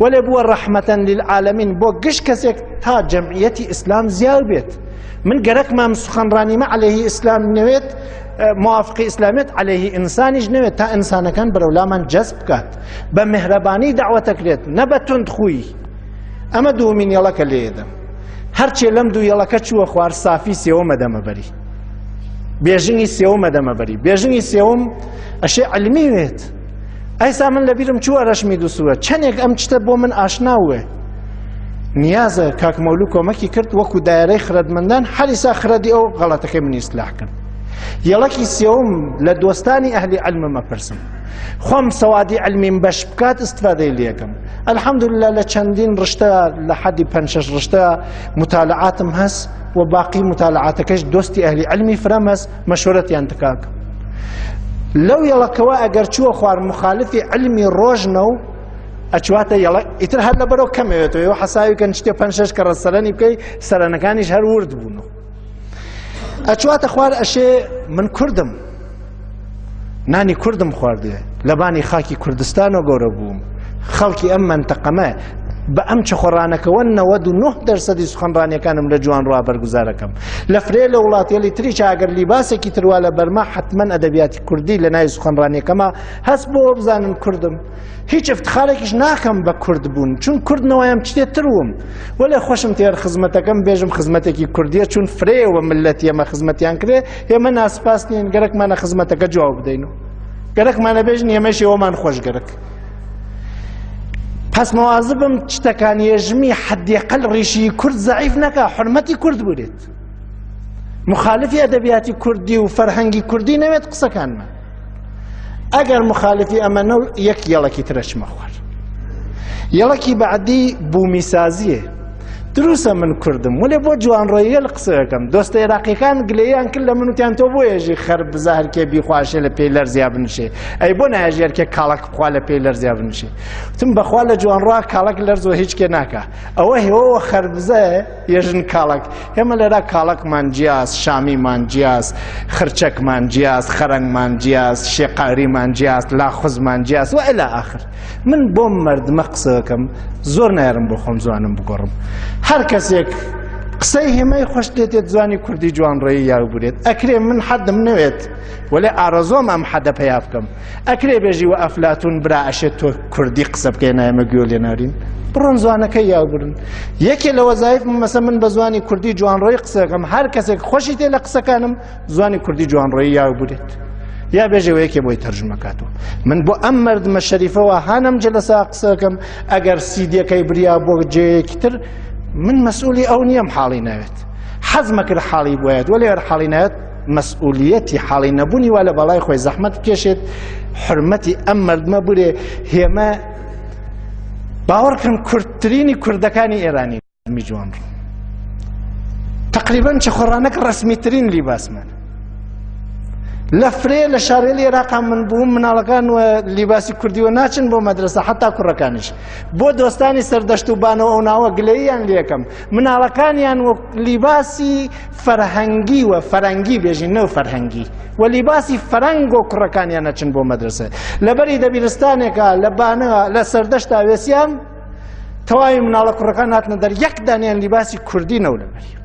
وەلێ بووە ڕەحمەتەن للعالەمین بۆ گشت کەسێک تا جەمعیەتی ئیسلام زیاد بێت من گەرەکمان سخەنڕانیمە عەلەیهی ئیسلام نەوێت موافقی ئیسلامیەت عەلەیهی ئینسانیش نەوێت تا ئینسانەکان بەرەولامان جەزب بکات بە مهرەبانی دەعوەتەکرێت نە بە توندخووی ئەمە دووەمین یەڵەکە لێدەم هەرچێ لەم دوو یەڵەکە چووە خوار سافی سێوەمە دەمەبەری بێژنگی سێوەمە دەمەبەری بێژنگی سێوەم ئەشێ عەلمی وێت ئەیسا من لەبیرم چووە ڕەشمی دووسووە چەندێک ئەم چتە بۆ من ئاشناوێ نیازە کاک مەولوو کۆمەکی کرد وەکو دایرەی خردمەندان هەریسا خردی ئەو غەڵەتەکەی منی ئیسلاح کرد یەڵەکی سێوەم لە دۆستانی ئەهلی عیلمە پرسم خۆم سەوادی عیلمیم بەش بکات ئیستفادەی لێکم الحەمدولله لە چەندین ڕشتە لە حەدی 5-6 ڕشتە متالعاتم هەست و باقی متالعاتەکەش دۆستی ئەهلی عیلمی فرەم هەست مەشورەتیان تکاکەم لەو یەڵەکەوە ئەگەر چووە خوار مخالفی عیلمی ڕۆژنە و ئەچواتە یەڵە ئیتر هەر لەبەرەوە کەمەوێتەوە ئێوە حەساویکەن شتێ 5-6 کە ڕەسەرەنی بکەی سەرەنەکانیش هەر ورد بوونەوە ئەچواتە خوار ئەشێ من کوردم نانی کوردم خواردێ لە بانی خاکی کوردستانەوە گەورە بووم خەڵکی ئەم مەنتەقەمە بە ئەم چخۆڕانەکەوە 99% سخەنڕانیەکانم لە جوان ڕوا بەرگوزارەکەم لە فرێ لە وڵاتیەلی تریش ئەگەر لیباسێکی تروا لە بەرما حتمەن ئەدەبیاتی کوردی لە ناوی سخەنڕانیەکەمە هەست بۆ بزانن کوردم هیچ افتخارێکیش ناکەم بە کورد بوون چون کوردنەوەیم شتێتترم وەلێ خۆشم تێر خزمەتەکەم بێژم خزمەتێکی کوردیە چون فرێوە ملەتی ئێمە خزمەتیان کرێ ئێمە ناسپاس نین گەرەکمانە خزمەتەکە جواب بدەینەوە گەرەکمانە بێژن ئێمەش ئێوەمان خۆش گەرەک پس مواظبم شتەکان یێژمی حەدیقەل ڕیشی کورد زەعیف نەکا حورمەتی کورد بورێت مخالفی ئەدەبیاتی کوردی و فەرهەنگی کوردی نەوێت قسەکانمە ئەگەر مخالفی ئەمەنە یەک یەڵەکی ترەچمە خوار یەڵەکی بەعدی بوومیسازیە دروسە من کوردم وەلێ بۆ جوانڕۆییە لە قسەکەم دۆستە عێراقیەکان گلەیان کرد لە منوتیان تۆ بۆ ێژی خەر بزە هەرکێ بیخواشێ لە پێی لەرزیا بنشێ ئەی بۆ ناژی هەرکێ کاڵک بخوا لە پێی لەرزیا بنشێ وتم بەخوا لە جوانڕوا کاڵک لەرزۆ هیچکێ ناکە ئەوە هێوەوە خەربزەیە ێژن کاڵک ئێمە لێرا کاڵکمان جیاز شامیمان جیاز خرچەکمان جیاز خەرەنگمان جیاز شێقاریمان جیاز لاخوزمان جیاز و ئیلا ئاخر من بۆم مەردمە قسەکەم زۆر نایڕم بۆ خۆم زوانم بگۆڕم هەر کەسێک قسەی هێمەی خۆش دێتێت زوانی کوردی جوانڕێی یاو بورێت ئەکرێ من حەدم نەوێت وەلێ ئارەزۆم ئەم حەدە پەیا بکەم ئەکرێ بێژی و ئەفلاتون برا ئەشێت تۆ کوردی قسە بکەین ئێمە گوێ لێ نارین بڕۆن زوانەکەی یاو برن یەکێ لە وەزایفم مەسە من بە زوانی کوردی جوانڕێی قسەکەم هەر کەسێک خۆشی تێ لە قسەکانم زوانی کوردی جوانڕێی یاو بورێت یا بێژەوە یەکێ بۆی تەرجمەکاتەوە من بۆ ئەم مەردمە شەریفەوە هانم جەلەسا قسەکەم ئەگەر سیدیەکەی بریا بۆ جێیەکی تر من مەسئولی ئەو نییەم حاڵی ناوێت حەزمە کرد حاڵی بۆیێت وەلێ هەر حاڵی ناوێت مەسئولیەتی حاڵی نەبوونی وا لە بەڵای خۆی زەحمەت بکێشێت حرمەتی ئەم مەردمە بورێ هێمە باوەڕکەن کوردترینی کوردەکانی ئێرانی می جوان تقریبا چخۆڕانەکە ڕەسمیترین لیباسمان لە فرێ لە شارێلی عێراقا من بووم مناڵەکان و لیباسی کوردیوە ناچن بۆ مەدرسە حتا کوڕەکانیش بۆ دۆستانی سەردەشت و بانەوە ئەو ناوە گلەییان لێکەم مناڵەکانیان وە لیباسی فەرهەنگی و فەرەنگی بێژین نەو فەرهەنگی و لیباسی فەرەنگ و کوڕەکانیان نەچن بۆ مەدرسە لەبەری دەبیرستانێکە لە بانەوە لە سەردەشتا وێسیان تەواوی مناڵە کوڕەکان هاتنە دەر یەک دانیان لیباسی کوردی نەو لەبەری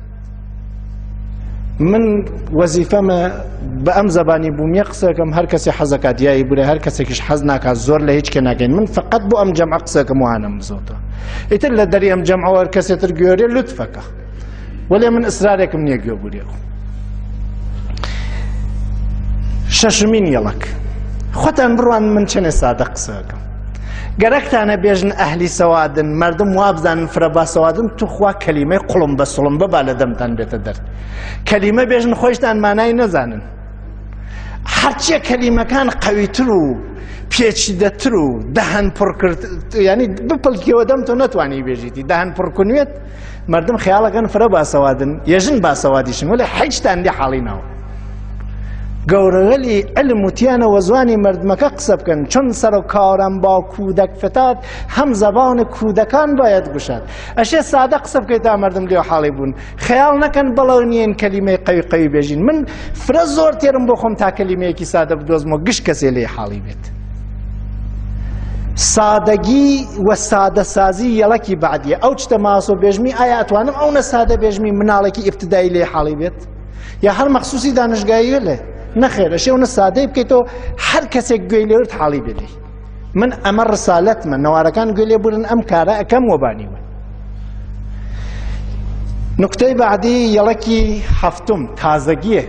من وەزیفەمە بە ئەم زەبانی بووم یە قسەکەم هەر کەسێ حەزەکە دیایی بورێ هەر کەسێکیش حەز ناکات زۆر لە هیچ کە ناکەین من فقط بۆ ئەم جەمع قسەکەم وانم زۆتە ئیتر لە دەری ئەم جەمعەوە هەر کەسێتر گوێرێ لوتفەکە وەلێ من ئیسرارێکم نییە گوێ بورێەوە شەشمین یەڵک خۆتان بڕوان من چەنێ سادە قسەکەم گەرەکتانە بێژن ئەهلی سەوادن مردم وابزانن فرە با سەوادن توخوا کەلیمەی قوڵم بە سوڵم ببا لە دەمتان بێتە دەر کەلیمە بێژن خۆشتان مانای نەزانن هەرچیە کەلیمەکان قەویتر و پێچیدەتر و دەهەن پڕ کرد ینی بپڵکیەوە دەم تۆ نەتوانی بێژیتی دەهەن پڕکونوێت مردم خەیاڵەکەن فرە با سەوادن ێژن با سەوادیشن وەلێ هیچتان دێ حاڵی ناوە گەورەگەلی علم وتیانە وەزوانی مردمەکە قسە بکەن چۆن سەر و کارم با کودک فتات هەم زەبان کودەکان باید گوشاد ئەشێ سادە قسە بکەیت تا مردم لێو حاڵی بوون خەیاڵ نەکەن بەڵەو نیەن کەلیمەی قەوی قەوی بێژین من فرە زۆر تێرم بۆ خۆم تا کەلیمەیەکی سادە بدۆزمەوە گشت کەسێ لێ حاڵی بێت سادەگی و سادەسازی یەڵەکی بەعدیە ئەو چتە ماسۆ بێژمی ئایا ئەتوانم ئەو نە سادە بێژمی مناڵێکی ئیبتیدایی لێ حاڵی بێت یا هەر مەخسوسی دانشگاییە لێ نەخێر ئەشێونە سادەی بکەیتەوە هەر کەسێک گوێی لێورد حاڵی بێتی من ئەمە ڕسالەتمە نەوارەکان گوێ لێ بورن ئەم کارە ئەکەم وەبانیوە نوکتەی بەعدی یەڵەکی هەفتم تازەگیە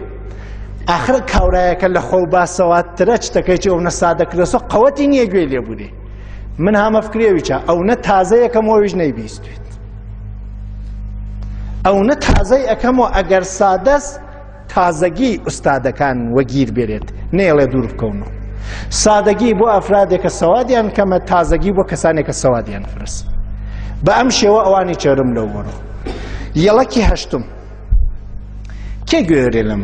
ئاخر کاورایەکە لە خۆ باسەواتترە چتەکەیکی ئەو نە سادەکرێسۆ قەوەتی نییە گوێی لێ بورێ من هەمە فکرێویچە ئەو نە تازە یەکەمەوەیش نەیبیستوێت ئەو نە تازەی ئەەکەمەوە ئەگەر سادەست تازەگی ئوستادەکان وەگیر بێرێت نێڵێ دوور بکەونەوە سادەگی بۆ ئەفرادێکە سەوادیان کەمە تازەگی بۆ کەسانێکە سەوادیان فرس بە ئەم شێوە ئەوانی چێرم لەو بەڕۆ یەڵەکی هەشتم کێ گوێرێ لە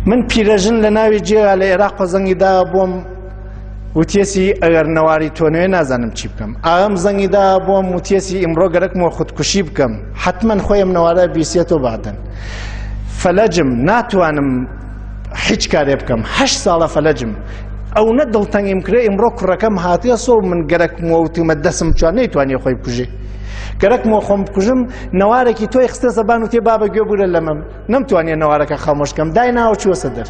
من پیرەژن لە ناوی جێگا لە عێراق زەنگیدا بۆم وتێسی ئەگەر نەواری تۆنوێ نازانم چی بکەم ئام زەنگیدا بۆم وتێسی ئیمڕۆ گەرەکمەوە خودکوشی بکەم حتمما خۆیم نەوارە بیسێتەوە بادن فەلەجم ناتوانم هیچ کارێ بکەم 8 ساڵە فەلەجم ئەو نە دڵتەنگیم کرێ ئیمڕۆ کوڕەکەم هاتیە سۆ من گەرەکمەوە وتیمە دەسم چوان نەیتوانێ خۆی بکوژێ گەرەکمەوە خۆم بکوژم نەوارێکی تۆی خستە زەبان و تێ بابە گوێ بورە لەمەم نەمتوانێ نەوارەکە خامۆشکەم دای ناوە چووەسە دەر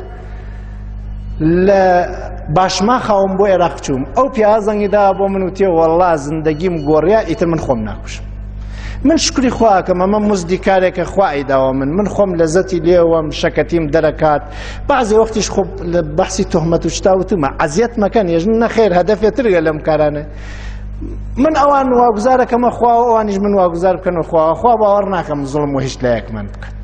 لە باشما خاوم بۆ عێراق چووم ئەو پیاوە زەنگیدا بۆ من وتێ وەڵڵا زندگیم گۆڕیا ئیتر من خۆم ناکوشم من شکری خواکەم ئەمە مزدی کارێکە خوا ئیداوە من خۆم لەزەتی لێوەم شەکەتیم دەرەکات بەعزی وەختیش خۆ لە بەحسی تۆهمەت و شتا وتمە عەزیەت مەکەن ێژن نەخێر هەدەفێترگە لەم کارانە من ئەوان واگوزارەکەمە خوا و ئەوانیش من واگوزار بکەن و خوا باوەڕ ناکەم زوڵم و هیچ لایەکمان بکەن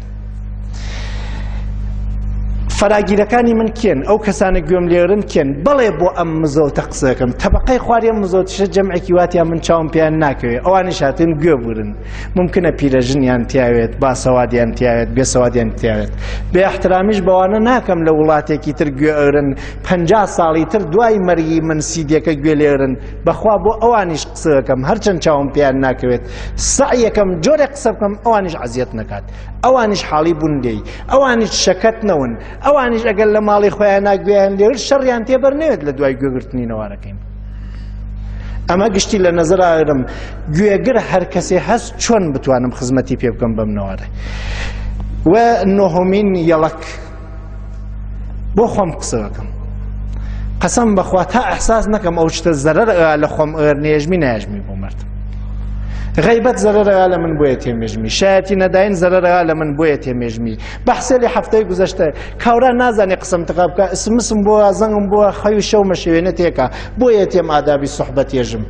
فراگیرەکانی من کێن ئەو کەسانە گوێم لێرن کێن بەڵێ بۆ ئەم مزەوتە قسەکەم تەبەقەی خوارێ مزەوتیشە جەمعێکی واتیان من چاوم پێیان ناکەوێت ئەوانیش هاتن گوێ بورن ممکنە پیرەژنیان تیاوێت باسەوادیان تیاوێت بێسەوادیان تیاوێت بێ احترامیش بەوانە ناکەم لە وڵاتێکی تر گوێ ئەرن 50 ساڵی تر دوای مەرگی من سیدیەکە گوێ لێرن بەخوا بۆ ئەوانیش قسەکەم هەرچەند چاوم پێیان ناکەوێت سعیەکەم جۆرێ قسە بکەم ئەوانیش عەزیەت نەکات ئەوانیش حاڵی بوون لێی ئەوانیش شەکەت نەون ئەوانیش ئەگەر لە ماڵی خۆیان ناگوێیان لێر شەڕیان تێبەرنەوێت لە دوای گوێگرتنی نەوارەکەین ئەمە گشتی لە نەزەر ئاگرم گوێگر هەر کەسێ هەست چۆن بتوانم خزمەتی پێ بکەم بەم نەوارە و نۆهەمین یەڵەک بۆ خۆم قسە دەکەم قەسەم بەخوا تا ئەحساس نەکەم ئەو شتە زەرەر لە خۆم نێژمی نایژمی بۆ مردم غیبەت زەرەرەوە لە من بۆیە تێمێژمی شایەتی نەداین زەرەرەوە لە من بۆیە تێمێژمی بەحسێ لێ هەفتەی گوزەشتە کاورا نازانێ قسەم تقا بکە اسمسم بۆ زەنگم بۆ خەوی شەومە شێوێنە تێکە بۆیە تێم ئادابی سوحبەت ێژم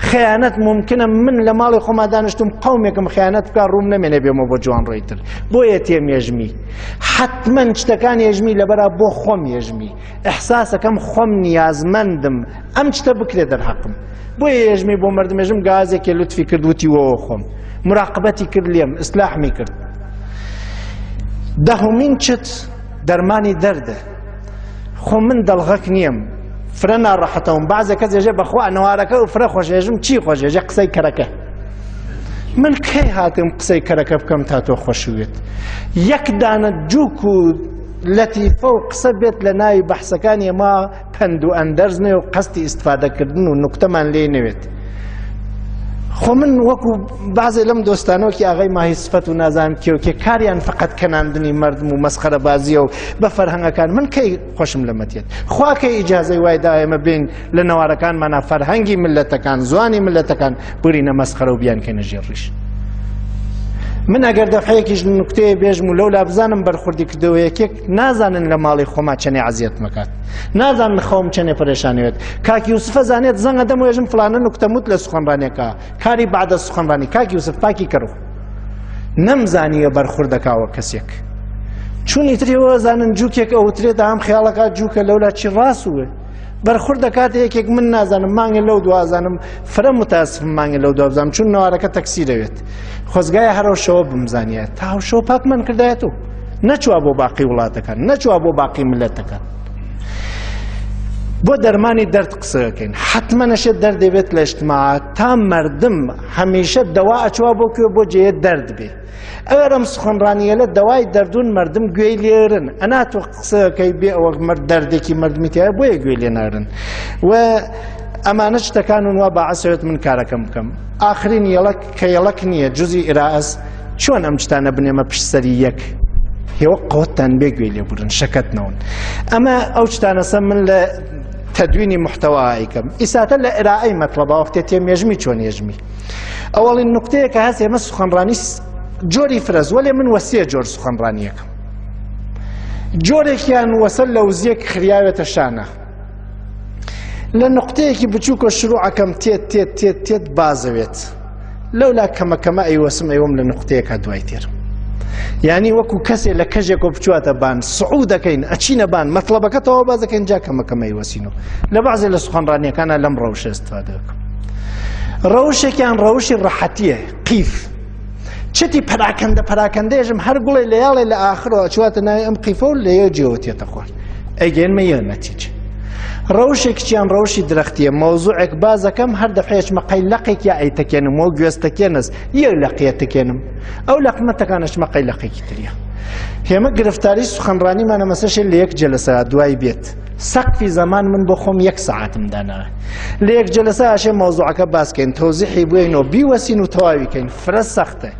خەیانەت ممکنە من لە ماڵی خۆما دانیشتم قەومێکم خەیانەت بکە ڕووم نەمێنێ بێمە بۆ جوان ڕۆیتر بۆیە تێمێژمی حتمما شتەکان ێژمی لەبەرا بۆ خۆم ێژمی ئەحساسەکەم خۆم نیازمەندم ئەم شتە بکرێ دەرحەقم بۆیە ێژمی بۆ مردمێژم گازێکی لوتفی کرد وتیوەوە خۆم مراقبەتی کرد لێم ئیسلاحمی کرد دەهەمین چت دەرمانی دەردە خۆ من دڵغەک نییەم فرە ناڕەحەتەوەم بەعزێ کەس ێژێ بەخوا نەوارەکە و فرە خۆشێژم چی خۆشێژە قسەی کەرەکە من کەی هاتم قسەی کەرەکە بکەم تا تۆ خۆشوێت یەک دانە جووک و لەتیفە و قسە بێت لە ناوی بەحسەکانی ئێمە پەند و ئەندەرز نێ و قەستی ئیستفادەکردن و نوکتەمان لێ نەوێت خۆ من وەکو بەعزێ لەم دۆستانەوەکی ئاغای ماهی سفەت و نازانم کێوکێ کاریان فقەت کەناندنی مردم و مەسخەرە بازیە و بە فەرهەنگەکان من کەی خۆشم لەمەتێت خوا کەی ئیجازەی وای دا ئێمە بین لە نەوارەکانمانە فەرهەنگی ملەتەکان زوانی ملەتەکان بڕینە مەسخەرە و بیان کەنە ژێر ڕیش من ئەگەر دەفعەیەکیش نوکتەیە بێژم و لەولا بزانم بەرخوردی کردەوە یەکێک نازانن لە ماڵی خۆما چەنێ عەزیەت مەکات نازانن خەوم چەنێ پەرێشانەوێت کاک یوسفە زانێت زەنگە دەم وێژم فلانە نوکتەموت لە سوخەنڕانێکە کاری بەعدە سوخەنڕانی کاک یوسف پاکی کەڕۆ نەمزانیە بەرخوردەکاوە کەسێک چوونی ترێوە زانن جووکێک ئەوترێت ئەم خەیاڵەکات جووکە لەولا چی ڕاستوە بەرخورد دەکات یەکێک من نازانم مانگە لەو دوازانم فرە متاسفم مانگە لەو دوازانم چون نەوارەکە تەکسی دەوێت خۆزگایە هەرەو شەوە بمزانیە تا شەو پاکمان کردایەتەوە نەچوە بۆ باقی وڵاتەکان نەچوە بۆ باقی ملەتەکان بۆ دەرمانی دەرد قسەکەین حتممە نەشێت دەردەبێت لە ئیجتیماع تا مردم هەمیشە دەوا ئەچوە بۆ کوێ بۆ جێ دەرد بێ ئەگەر ئەم سوخەنڕانیە لە دەوای دەردون مردم گوێی لێرن ئەناتوە قسەکەی بێ ئەوە مرد دەردێکی مردمی تایە بۆیە گوێی لێ نارن و ئەمانە شتەکان وا بەعەسەوێت من کارەکەم بکەم ئاخرین یەڵک کە یەڵک نییە جوزی ئیرائەس چۆن ئەم شتانە بنێمە پشتسەری یەک هێوە قەوتتان بێ گوێی لێ بورن شەکەتنەوەن ئەمە ئەو شتانەسە من لە تدوینی محتەوایکەم ئیساتە لە ئێرائەی مەطلەبا وەختێ تێمێژمی چۆن ێژمی ئەوەڵین نوکتەیە کە هەست ئێمە سوخەنڕانی جۆری فرەز وەلێ من وەسیە جۆر سوخەنڕانیەکەم جۆرێکیان وەسە لەوزیەک خریاوێتە شانە لە نقطەیەکی بچووکە شروعەکەم تێت بازەوێت لەولا کەمەکەمە ئەیوەسم ئەیوەم لە نقطەیەکە دوای تێر یعنی وەکو کەسێ لە کەژێکۆ بچواتە بان سعود دەکەین ئەچینە بان مەطلەبەکە تەواو باز دەکەین جا کەمەکەمە ئەیوەسینەوە لە بەعزێ لە سوخەنڕانیەکانە لەم ڕەوشە ئیستیفادە دەکەم ڕەوشێکیان ڕەوشی ڕەحەتیە قیف چتی پەراکەندەیەژم هەر گوڵێ لە یاڵێ لە ئاخرەوە ئەچواتە ناوی ئەم قیفە و لەیە جێوە تێتە خوارد ئەگەێنمە یە نەتیجە ڕەوشێکیان ڕەوشی درەختیە مەوزوعێک بازەکەم هەر دەفعێشمە قەیلەقێک یا ئەیتەکێنم و گوێستەکێنس یە لەقیە تەکێنم ئەو لەقمەتەکانشمە قەیلەقێکی تریە هێمە گرفتاری سوخەنڕانیمانە مەسەشێ لە یەک جەلسە دوای بێت سەقفی زەمان من بۆ خۆم یەک سەعاتم داناوە لە یەک جەلسە ئاشێ مەوزوعەکە باسکەین تەوزیحی بووینەوە بیوەسین و تەواویکەین فرە سەختە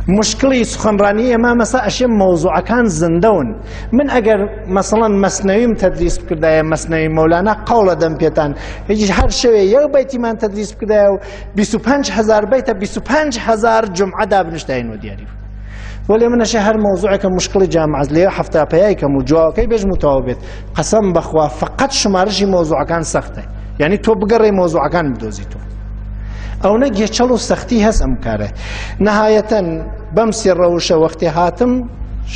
مشکلی سوخەنڕانی ئێمە مەسا ئەشێ مەوزوعەکان زندەون من ئەگەر مەسەڵەن مەسنەویم تەدریس بکردایە مەسنەوی مەولانە قەوڵە دەم پێتان هیچ هەر شەوێ یەک بەیتیمان تەدریس بکردایە و 25,000 بەیتە 25,000 جمعە دابنشتاینەوە دیاری وەلێ منەشێ هەر مەوزوعێکە مشکلی جامعەز لێ هەفتە پەیایکەم و جوابەکەی بێژم و تەواو بێت قەسەم بەخوا فقەت شمارشی مەوزوعەکان سەختە یعنی تۆ بگەڕێ مەوزوعەکان بدۆزیتەوە ئەو نەگێچەڵ و سەختی هەست ئەم کارە نەهایەتەن بەم سێ ڕەوشە وەختی هاتم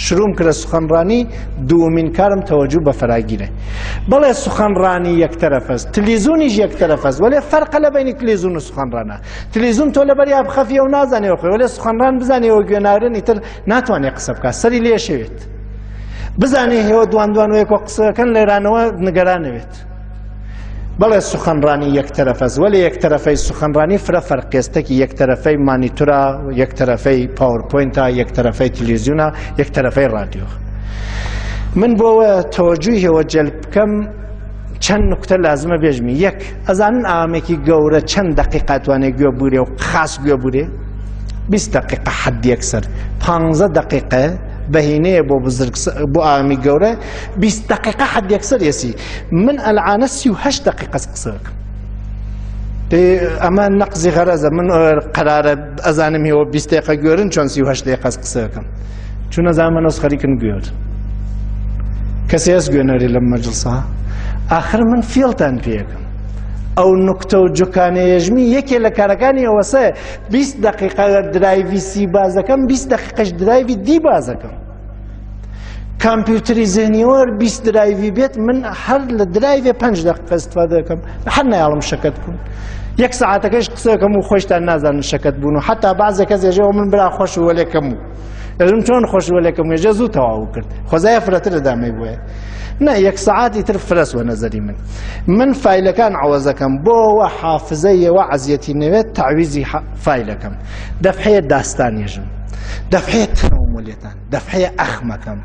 شروم کرە سوخەنڕانی دووەمین کارم تەوەجوو بە فەراگیرە بەڵێ سوخەنڕانی یەکتەرەفەز تلڤیزیۆنیش یەکتەرەفەز وەلێ فەرقە لە بەینی تلڤیزیۆن و سوخەنڕانە تلڤیزیۆن تۆ لەبەری ئابخەفیە و نازانێەوە خۆی وەلێ سوخەنڕان بزانێەوە گوێنارن ئیتر ناتوانێت قسە بکات سەری لێشەوێت بزانێ هێوە دوان-دوانەوەیەکۆ قسەکەن لێرانەوە نیگەرانەوێت بەڵێ سوخەنڕانی یەکتەرەفەز وەلێ یەکتەرەفەی سوخەنڕانی فرە فەرقێستەکی یەکتەرەفەی مانیتورە یەکتەرەفەی پاوەرپۆینتە یەکتەرەفەی تلڤیزیۆنە یەکتەرەفەی ڕادیۆ من بۆەوە تەوەجوی هێوە جەلب بکەم چەند نوکتە لازمە بێژمی یەک ئەزانن ئامێکی گەورە چەند دەقیقە توانێت گوێبورێ و خاس گوێبورێ 20 دقیقە حەد یەکسەر 15 دقیقە بەهینەیە بۆ بزرگ بۆ ئامی گەورە 20 دقیقە حەد یەکسەر یەسی من ئەلعانە 38 دقیقە قسە دەکەم ئەمە نەقزی غەرەزە من قەرارە ئەزانم هێوە 20 دقیقە گوێرن چۆن 38 دقیقە قسە دەکەم چون ئەزانم من نوسخەریکن گوێر کەسی هەست گوێنەری لەم مەجلسە ئاخر من فێڵتان پێیەکەم ئەو نوکتە و جوکانەیەژمی یەکێ لە کارەکانی ئەوەسە 20 دقیقە درایڤی سی بازەکەم 20 دقیقەش درایڤی دی بازەکەم کامپیوتری زێنیوەر 20 درایڤی بێت من هەر لە درایڤێ 5 دقیقە ئیستیفادە دەکەم هەر نایاڵم شەکەت بوون یەک سەعاتەکەش قسە دەکەم و خۆشتان نازانن شەکەت بوون و حتا بەعزێ کەس ئێژێەوە من برا خۆش و وەلێکەم و ئەژم چۆن خۆشوەلێکم ێژە زوو تەواو کرد خۆزایە فرەتر دامەی بۆیە نا یەک سەعاتی تر فرەسوە نەزەری من فایلەکان عەوەزەکەم بۆەوە حافزەیەوە عەزیەتی نەوێت تعویزی فایلەکەم دەفحەیە داستانێژم دەفحەیە تەنەومۆلێتان دەفحەیە ئەخمەکەم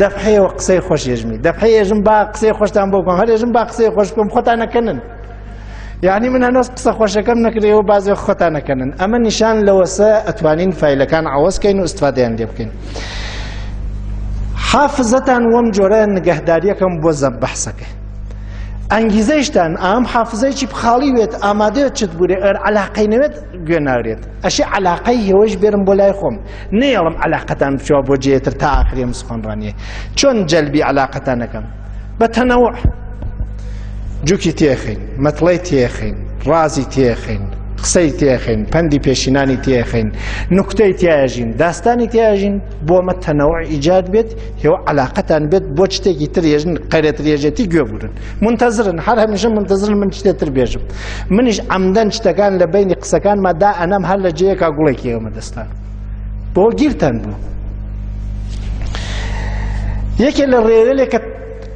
دەفحەیەوە قسەی خۆشێژمی دەفحەیەژم با قسەی خۆشتان بۆ بکەم هەرێژم با قسەی خۆش بکەم خۆتان نەکەنن یعنی من هەنووس قسە خۆشەکەم نەکرێەوە بازێ خۆتان نەکەنن ئەمە نیشان لەوەسە ئەتوانین فایلەکان عەوەزکەین و ئیستفادەیان لێ بکەین حافزەتان وەم جۆرە نگەهداریەکەم بۆ زەب بەحسەکە ئەنگیزەیشتان ئام حافزەیەکی بخاڵی وێت ئامادەوێت چت بوورێ عەلاقەی نەوێت گوێ ناگرێت ئەشێ عەلاقەی هێوەش بێرم بۆ لای خۆم نێڵم عەلاقەتان بچوە بۆ جێتر تا ئاخرێم سخۆنڕانیە چۆن جەلبی عەلاقەتانەکەم بە تەنەوع جوکی تێخین مەتڵەی تێخین ڕازی تێخین قسەی تێخین پەندی پێشینانی تێخین نوکتەی تیاژین داستانی تیاژین بۆ مە تەنەوع ئیجاد بێت هێوە عەلاقەتان بێت بۆ شتێکی تر ێژن قەرێترێژێتی گوێ بورن منتەزرن هەر هەمیشە منتەزرن من شتێتر بێژم منیش عەمدەن شتەکان لە بینی قسەکانمادا ئەنەم هەر لە جێیەکا گوڵێکی ئێمە دەستان بۆ گیرتان بوو یەکێ لە ڕێوێلێکە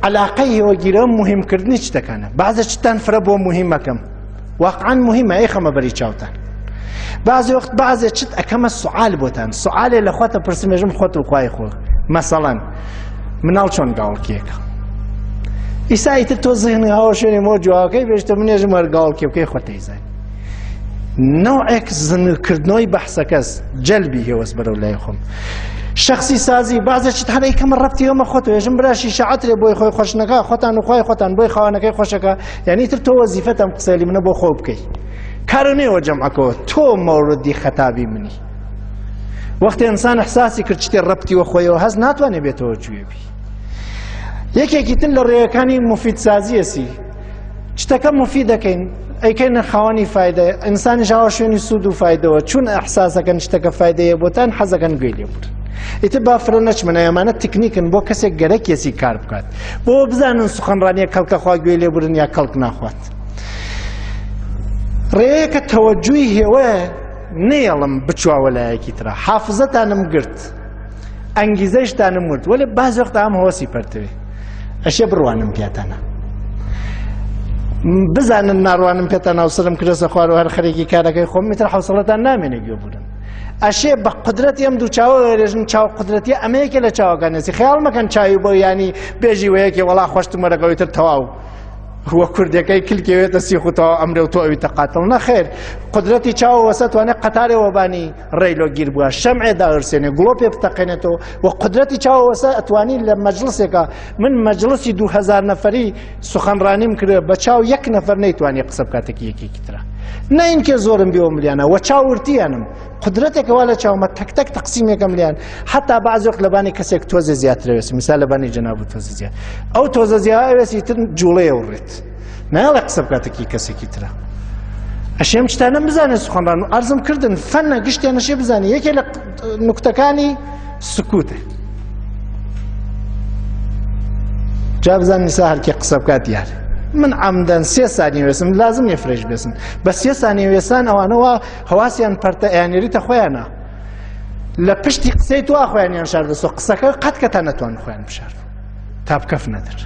عەلاقەی هێوەگیرە مهمکردنی شتەکانە بەعزە شتان فرە بۆ مهمەکەم واقعا مهمە ئەی خەمە بەری چاوتان بعضی وەخت بعضێ چت ئەکەمە سوعال بۆتان سوعالێ لە خۆتە پرسمێژم خۆت و خوای خۆ مەسەڵەن مناڵ چۆن گاوڵکیەکە ئیسایتر تۆ زیهنی هاوە شوێنی مۆ جوواکەی بێشتە منێژم وەر گاوڵکی بکەی خۆتەی زای نەوعێک زنکردنەوەی بەحسەکەس جەلبی هێوەس بەرەو لای خۆم شخصی سازی بعضێکت هەر ئەیکەمە ڕەبتی ئەمە خۆت ێژم براشی شەعەترێ بۆی خۆی خۆشنەکە خۆتان و خوای خۆتان بۆی خاوەنەکەی خۆشەکە یعنی تر تۆ وەزیفەتەم قسەلی منە بۆ خۆ بکەی کارە نێوە جەمعەکەوە تۆ مەوردی خەتابی منی وەختی ئینسان ئەحساسی کرد شتێ ڕەبتیوە خۆیەوە هەست ناتوانێ بێتەوە گوێبی یەکێکی تر لە ڕێیەکانی مفیدسازیەسی شتەکە مفید دەکەین ئەیکەینە خاوەنی فایدە ئینسانیش هاوە شوێنی سوود و فایدەوە چون ئەحساسەکەن شتەکە فایدەیە بۆتان حەزەکەن گوێی لێ بورن ئیتر با فرە نەچمەنە ئەمانە تکنیکن بۆ کەسێک گەرەکێسی کار بکات بۆ بزانن سوخەنڕانیە کەڵکە خوا گوێی لێ بورن یا کەڵک ناخوات ڕێیەکە تەوەجوی هێوەیە نێڵم بچواوە لایەکی ترە حافزەتانم گرت ئەنگیزەیشتانم ورد وەلێ بعضی وەختە ئەم هەوەسی پەرتەوێ ئەشێ بڕوانم پێتانە بزانن ناڕوانم پێتان هاوسەرم کردەسە خوارەوە هەر خەرێکی کارەکەی خۆم میتر حوسڵەتان نامێنێ گوێ بورن ئەشێ بە قدرەتی ئەم دوو چاوە ێژن چاو قدرەتی ئەمەیەکە لە چاوەکانێسی خەیاڵ مەکەن چاوی بۆ ینی بێژی وەیەکی وەڵا خۆشتم وەرەگەوەی تر تەواو وە کوردەکەی کلکەوێتە سیخ و تەواو ئەمرێ و تۆ ئەویتە قاتڵ نەخێر قدرەتی چاوە وەسە توانێت قەتارێەوە بانی ڕێیلۆ گیر بووە شەمعێ داهرسێنێ گڵۆ پێ بتەقێنێتەوە و قدرەتی چاوە وەسە ئەتوانی لە مەجلسێکە من مەجلسی 2000 نەفەری سوخەنڕانیم کرد بە چاو یەک نەفەر نەیتوانی قسە بکاتێکی یەکێکی ترە نه اینکە زۆرم بیەوە ملیانە وە چاورتیانم قدرەتێکەوە لە چاومە تەک تەقسیمێکە ملیان حتا بعضی وەخت لەبانی کەسێک تۆزە زیاترەوێسی مثال لەبانی جەناب و تۆزە زیات ئەو تۆزە زیاترەوێسی تر جوڵەیە وڕێت نایڵێ قسە بکاتێکی کەسێکی ترە ئەشێم شتانە بزانێت سوخەنڕان و ئەرزم کردن فەنە گشتیانەشێ بزانێ یەکێ لە نوکتەکانی سکوتە جا بزانین سا هەرکێ قسە بکات یارە من عەمدەن 3 سانیە وێسم لازم نیە فرێش بێسن بە 3 سانیە وێسان ئەوانەوە هەواسیان پەرتە ئەیانێریتە خۆیانە لە پشتی قسەی تو خۆیانیان شاردەسەوە قسەکە قەت کە تا نەتوان خۆیان بشارن تا بکەف نەدەر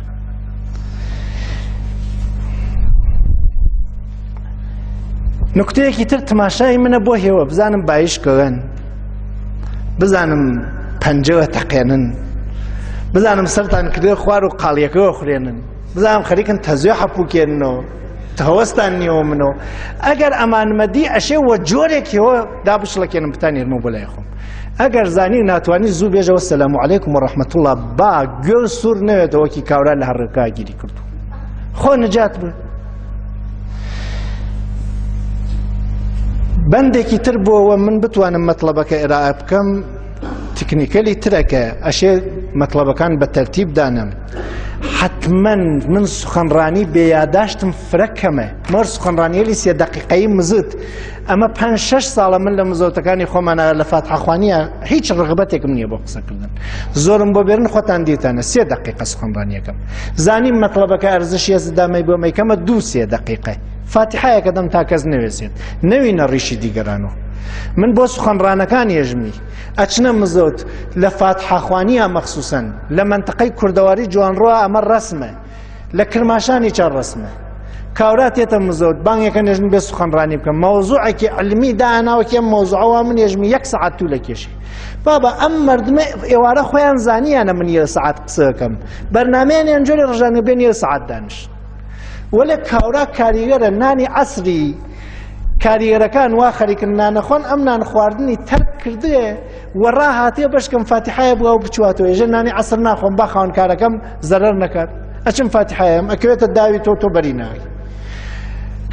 نکتەیەکی تر تماشای منە بۆ هێوە بزانم بایشکەوەن بزانم پەنجەوە تەقێنن بزانم سەرتان کردێ خوار و قاڵیەکەوە خوێنن بزانم خەریکن تەزوێ حەپوکێننەوە هەوەستان نیەوە منەوە ئەگەر ئەمانمەدی ئەشێ وە جۆرێکیەوە دابشڵەکێنم بتانێنمە بۆ لای خۆم ئەگەر زانی ناتوانی زوو بێژەوە سەلام عەلەیکوم و ڕەحمەت الله با گوێ سوور نەوێتەوەکی کاورا لە هەڕێکا گیری کردو خۆ نەجات بە بەندێکی تر بۆەوە من بتوانم مەطلبەکە ئێرائە بکەم تکنیکەلی ترەکە ئەشێ مەطلبەکان بە تەرتیب دانم حتما من سخەنڕانی بێیاداشتم فرەکەمە مەر سخەنڕانیەلی 3 دقیقەی مزت ئەمە 5-6 ساڵە من لە مزەوتەکانی خۆمانە لە فاتحەخوانیە هیچ ڕغبەتێکم نییە بۆ قسەکردن زۆرم بۆ بێرن خۆتان دیتانە 3 دقیقە سخەنڕانیەکەم زانیم مەطلبەکە ئەرزشی هەزدامەی بۆ مەیکەمە 2-3 دقیقە فاتحەیەکە دەم تا کەس نەوێسێت نەوینە ڕیشی دیگەرانەوە من بۆ سوخەنڕانەکان ێژمی ئەچنە مزۆت لە فاتحەخوانیە مەخسووسەن لە منتەقەی کوردەواری جوانڕۆ ئەمە ڕەسمە لە کرماشانی چەند ڕەسمە کاورا تێتە مزۆت بانگێکە نێژمی بێ سوخەنڕانی بکەم مەوزوعێکی علمی داناوەکی ئەم مەوزوعەوە من ێژمی 1 سەعات توو لە کێشی بابا ئەم مردمە ئێوارە خۆیان زانیانە من 1 سەعات قسە دەکەم بەرنامەیان جۆری ڕژانە بێن 1 سەعات دانیشت وەلێ کاورا کاریگەرە نانی عەسری کاریگەرەکان وا خەریکن نانەخۆن ئەم نان خواردنی تەرک کردێ وەڕا هاتێ بەشکەم فاتحایە بووە و بچواتەوە ێژە نانی عەسر ناخۆم با خاوەنکارەکەم زەرەر نەکات ئەچم فاتحایەم ئەکەوێتە داوی تۆ بەری ناوی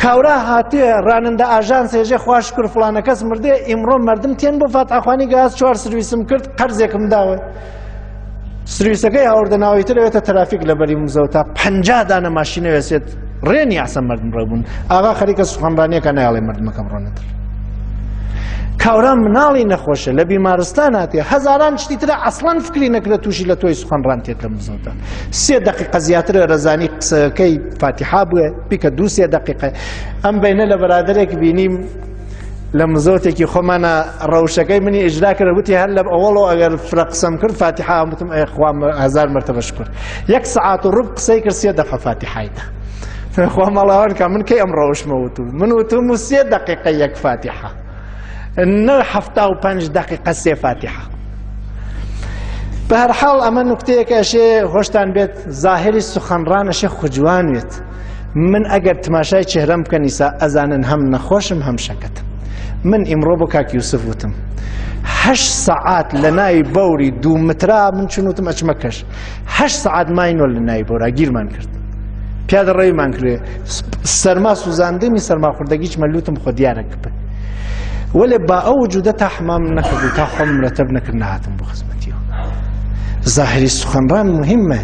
کاورا هاتێ ڕانندە ئاژانس ێژێ خوا شکر فڵانە کەس مردێ ئیمڕۆ مردم تێن بۆ فاتحەخوانی گاز 4 سرویسم کرد قەرزێکم داوە سرویسەکەی هاوردەناویتر ئەوێتە ترافیک لە بەری مزەوتا 50 دانە ماشینە وێسێت ڕێنی ئاسە مردم ڕێبوون ئاغا خەریکە سوخەنڕانیەکە نایڵێ مردمەکەم ڕۆنەتر کاورا مناڵی نەخۆشە لە بیمارستان هاتێ هەزاران شتی ترە ئەسڵان فکری نەکرێت تووشی لە تۆی سوخەنڕان تێت لە مزەوتا 3 دقیقە زیاترە ڕەزانی قسەکەی فاتحا بووە بیکە 2-3 دقیقە ئەم بینە لە بەرادەرێک بینیم لە مزۆتێکی خۆمانە ڕەوشەکەی منی ئیجرا کرد وتی هەر لە ئەوڵەوە ئەگەر فرە قسەم کرد فاتحا وتم ئەی خوا 1000 مرتبە شکر 1 سەعات و ڕوب قسەی کرد 3 دقیقە فاتحایدا خوا ماڵاوان کە من کەی ئەم ڕەوشمە وتم من وتم 3 دقیقە 1 فاتحا نه 75 دقیقە 3 فاتحا بە هەر حاڵ ئەمە نوکتەیەکە ئەشێ هۆشتان بێت زاهری سوخەنڕان ئەشێ خوجوان بێت من ئەگەر تماشای چهرەم بکەن ئیسا ئەزانن هەم نەخۆشم هەم شەکەتم من ئیمڕۆ بۆ کاک یوسف وتم 8 سەعات لە ناوی بەوری 2 مترا من چونوتم ئەچمە کەش 8 سەعات ماینۆ لە ناوی بەورا گیرمان کرد پیادە ڕێویمان کرێ سەرما سوزاندمی سەرماخوردەگیچ مەلوتم خۆ دیارەکە بێ وەلێ با ئەو وجودە تا حمام نەکرد و تا خۆم مرەتەب نەکرد نهاتم بۆ خزمەتیەوە زاهری سوخەنڕان مهمە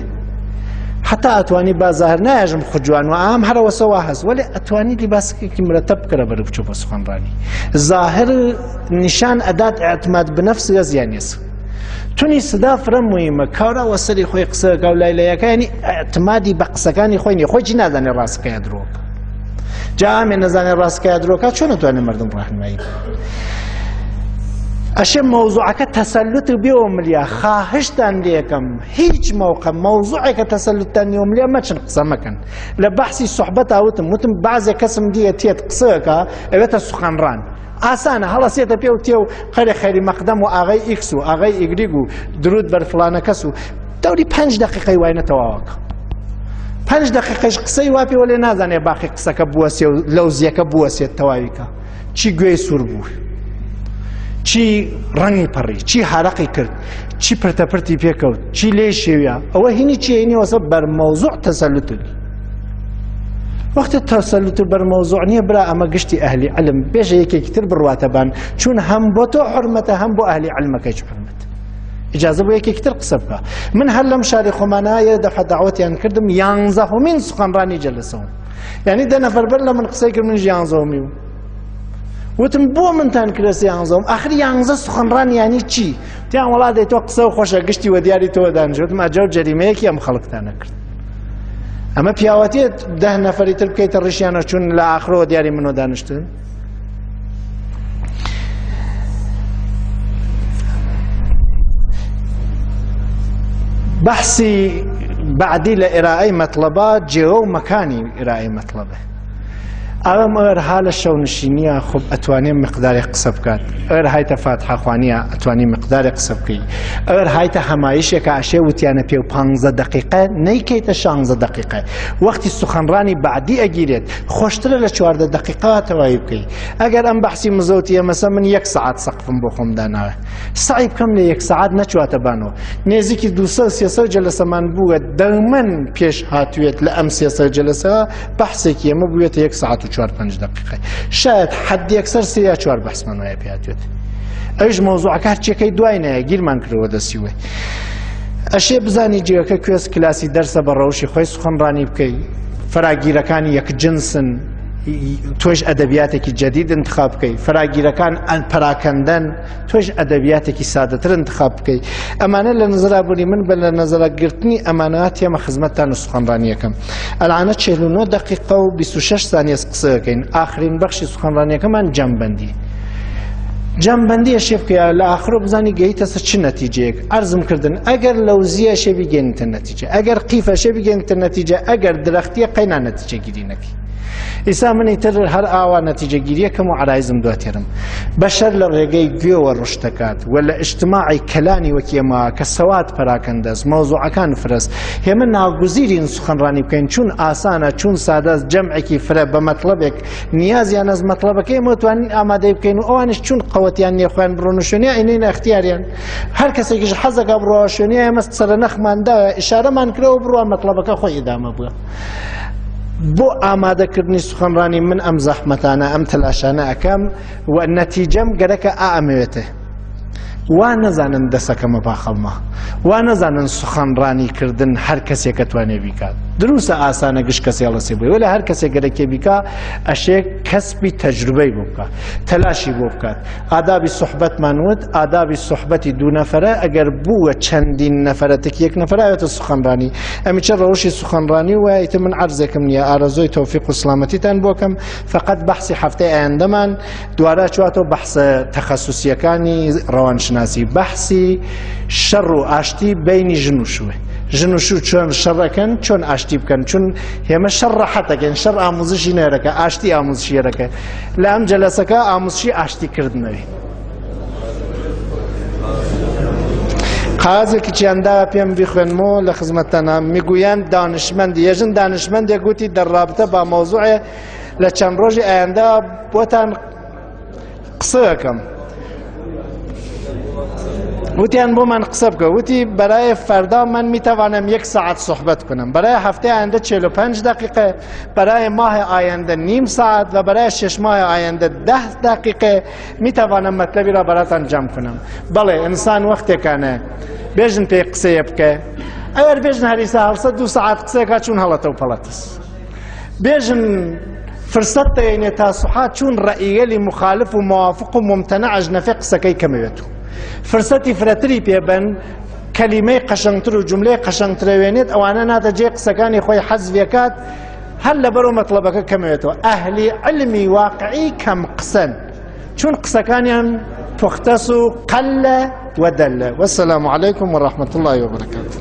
حتا ئەتوانی با زاهر نایژم خوجوان و ئام هەرەوەسەوە هەست وەلێ ئەتوانی لیباسێکی مرەتەب بکەرە بەرە بچۆ بۆ سوخەنڕانی زاهر نیشان ئەدات ئێعتماد بنەفسە زیانێس تونی سدا فرە مهمە کاورا وەسەری خۆی قسەکە و لایلەیەکە یعنی ئێعتمادی بە قسەکانی خۆی نیە خۆی چی نازانێ ڕاستەکەیە درۆکە جا ئامێ نەزانێ ڕاستەکەیە درۆکە چۆن نەتوانێ مردم ڕاهنمایی ئەشێ مەوزوعەکە تەسەلوت بێەوە ملیا خاهشتان لێکەم هیچ موقع مەوزوعێکە تەسەلوتتان نیوە ملیا مەچن قسە مەکەن لە بەحسی سوحبەتا وتم بەعزێک کەسم دیە تێت قسەکە ئەوێتە سوخەنڕان ئاسانە هەڵەسێتە پێ و تێ و خەری خەیری مەقدەم و ئاغای ئیکس و ئاغای ئیگریگ و درود بەر فڵانە کەس و دەوری 5 دقیقەی وای نەتەواوەکە 5 دقیقەش قسەی وا پێوە لێ نازانێ باقی قسەکە بوەسێ و لەوزیەکە بوەسێت تەواویکە چی گوێی سوور بوو چی ڕەنگی پەڕی چی هەرەقی کرد چی پرتەپرتی پێکەوت چی لێ شێویە ئەوە هینی چێنیوەسە بەرمەوزوع تەسەلوتلی وەختە تەسەلوت بەرمەوزوع نییە برا ئەمە گشتی ئەهلی علم بێژە یەکێکی تر بڕواتە بان چون هەم بۆ تۆ حورمەتە هەم بۆ ئەهلی علمەکەی حورمەت ئیجازە بۆ یەکێکی تر قسە بکە من هەر لەم شاری خۆمانایە دەفە داوەتیان کردم 11مین سوخەنڕانی جەلسەوم یعنی 10 نەفەر بەر لە من قسەی کرد منیش 11می وتم بۆ منتان کرێ 11م ئاخر 11 سوخەنڕان یانی چی تیان وڵا دەی تۆ قسە و خۆشە گشتی وە دیاری تۆ دانیشتم ئەجا جەریمەیەکی ئەم خەڵکتانە کرد ئەمە پیاوەتیت 10 نەفەری تر بکەیتە ڕیشیانە چون لە ئاخرەوە دیاری منۆ دانیشتن بەحسی بعدی لە ئێرائەی مەطلەبات جێوە و مەکانی ئێرائەی مەطلەبە ئەوەم ئەوەر ها لە شەونشینیە خۆب ئەتوانێ مقدارێک قسە بکات ئەوەر هایتە فاتحەخوانیە ئەتوانی مقدارێک قسە بکەی ئەوەر هایتە هەمایشێکە ئاشێ وتیانە پێ و 15 دقیقە نەیکەیتە 16 دقیقە وەختی سوخەنڕانی بعدی ئەگیرێت خۆشترە لە 14 دقیقە تەواوی بکەی ئەگەر ئەم بەحسی مزەوتیە مەسە من 1 سەعات سەقفم بۆ خۆم داناوە سعی بکەم لە 1 سەعات نەچواتە بانەوە نێزیکی 200-300 جەلسەمان بووە دەومەن پێش هاتوێت لە ئەم 300 جەلسە بەحسێکی ئەمە بووێتە 1 سەعات و 4-5 دقیقە شاید حد یەکسەر 3 یا 4 بەحسمان وایە پێهاتوێت ئەویش مەوزوعەکە هەرچیەکەی دوای نایە گیرمان کردەوە دەسیوێ ئەشێ بزانی جێگەکە کوێز کلاسی دەرسە بە ڕەوشی خۆی سوخەنڕانی بکەی فراگیرەکانی یەک جنسن تۆش ئەدەبیاتێکی جەدید انتخاب بکەی فراگیرەکان پەراکەندەن تۆش ئەدەبیاتێکی سادەتر انتخاب بکەی ئەمانە لە نظرابوونی من بە لە نظرەگرتنی ئەمانەوە تێمە خزمەتتان و سوخەنڕانیەکەم ئەلانە 49 دقیقە و 26 ثانیە قسە دەکەین ئاخرین بەخشی سوخەنڕانیەکەمان جەمبەندی جامبندی شبکه لآخر بزنی گیت از چه نتیجه ارزم کردن اگر لوزیه شبی گنت نتیجه اگر قیفه شبی گنت نتیجه اگر درختی قینا نتیجه گیری نکی ئیسا من ئیتر هەر ئاوا نەتیجەگیریەکەم و عەرایزم دواتێرم بەشەر لە ڕێگەی گوێوە ڕشت دەکات و لە ئیجتیماعی کەلانی وەک ئێمە کە سەوات پەراکەندەست مەوزوعەکان فرەست هێمە ناگوزیرین سوخەنڕانی بکەین چون ئاسانە چون سادەست جەمعێکی فرە بە مەطلبێک نیازیان ئەز مەطلبەکەی ئێمە توانین ئامادەی بکەین و ئەوانش چون قەوەتیان نییە خۆیان بڕۆن و شوێنیە ئەینەینە ئەختیاریان هەر کەسێکیش حەزەکە بڕۆوە شوێنیە ئێمە سەرە نەخمانداوە ئیشارەمان کرەوە بڕوە مەطلبەکە خۆی ئیدامە بووە بۆ ئامادەکردنی سوخەنڕانی من ئەم زەحمەتانە ئەم تەلاشانە ئەەکەم و نەتیجەم گەرەکە ئامەوێتێ وا نەزانن دەسەکەمە باخەڵمە وا نەزانن سوخەنڕانی کردن هەر کەسێکە توانێ بیکات دروستە ئاسانە گشت کەسێ هەڵەسێ بووی وەلا هەر کەسێک گەرەکێ بیکا ئەشێک کەسبی تەجروبەی بۆ بکات تەلاشی بۆ بکات ئادابی سوحبەتمان وت ئادابی سوحبەتی دوو نەفەرە ئەگەر بووە چەندین نەفەرەتێک یەک نەفەرایەتە سوخەنڕانی ئەمیچە ڕەوشی سوخەنڕانی و ئیتر من عەرزێکم نییە ئارەزۆی تەوفیق و سڵامەتیتان بۆکەم فەقەت بەحسی هەفتەی ئایندەمان دوارە چواتەوە بەحسە تەخەسوسیەکانی ڕەوانشناسی بەحسی شەڕ و ئاشتی بینی ژن و شوێ ژن و شوو چۆن شەڕەکەن چۆن ئاشتی بکەن چون هێمە شەڕ ڕەحەتەکەن شەڕ ئاموزشی نێرەکە ئاشتی ئاموزشیێرەکە لە ئەم جەلەسەکە ئاموزشی ئاشتیکردنەوەی قازێکی چیاندا پێم بیخوێنمەوە لە خزمەتتانە میگویان دانشمەندی یەژن دانشمەندێک گوتی دەرڕابطە با مەوزوعێ لە چەند ڕۆژی ئایندا بۆتان قسە دەکەم وتیان بۆمان قسە بکە وتی بەرای فەردا من میتوانم 1 ساعت صحبت کنم برای هەفتەی ئایندا 45 دقیقه برای ماه ئایندا نیم ساعت و برای 6 ماه ئایندا 10 دقیقه میتوانم مطلبی را براتان جمع کنم بەڵێ ئینسان وەختێکانە بێژن پێی قسەیە بکە ئەگەر بێژن هەریسا هەڵسە 2 ساعت قسەیەکە چون هەڵەتە و پەڵەتس بێژن فرصت دەێنێت تا سوحات چون ڕەئیگەلی مخالف و موافق و ممتەنەعەش نەفێ قسەکەی کەمەوێت فرصتی فرەتری پێبن کەلیمەی قەشەنگتر و جوملەی قەشەنگترەوێنێت ئەوانە ناتەجێ قسەکانی خۆی حەزفێکات هەر لەبەرەوە مەطلبەکە کەمەوێتەوە ئەهلی علمی واقعی کەم قسەن چون قسەکانیان پوختەس و قەلە وەدەلە وەسەلام عەلەیکم وەڕەحمەتوڵڵاهی وبەرەکاتوه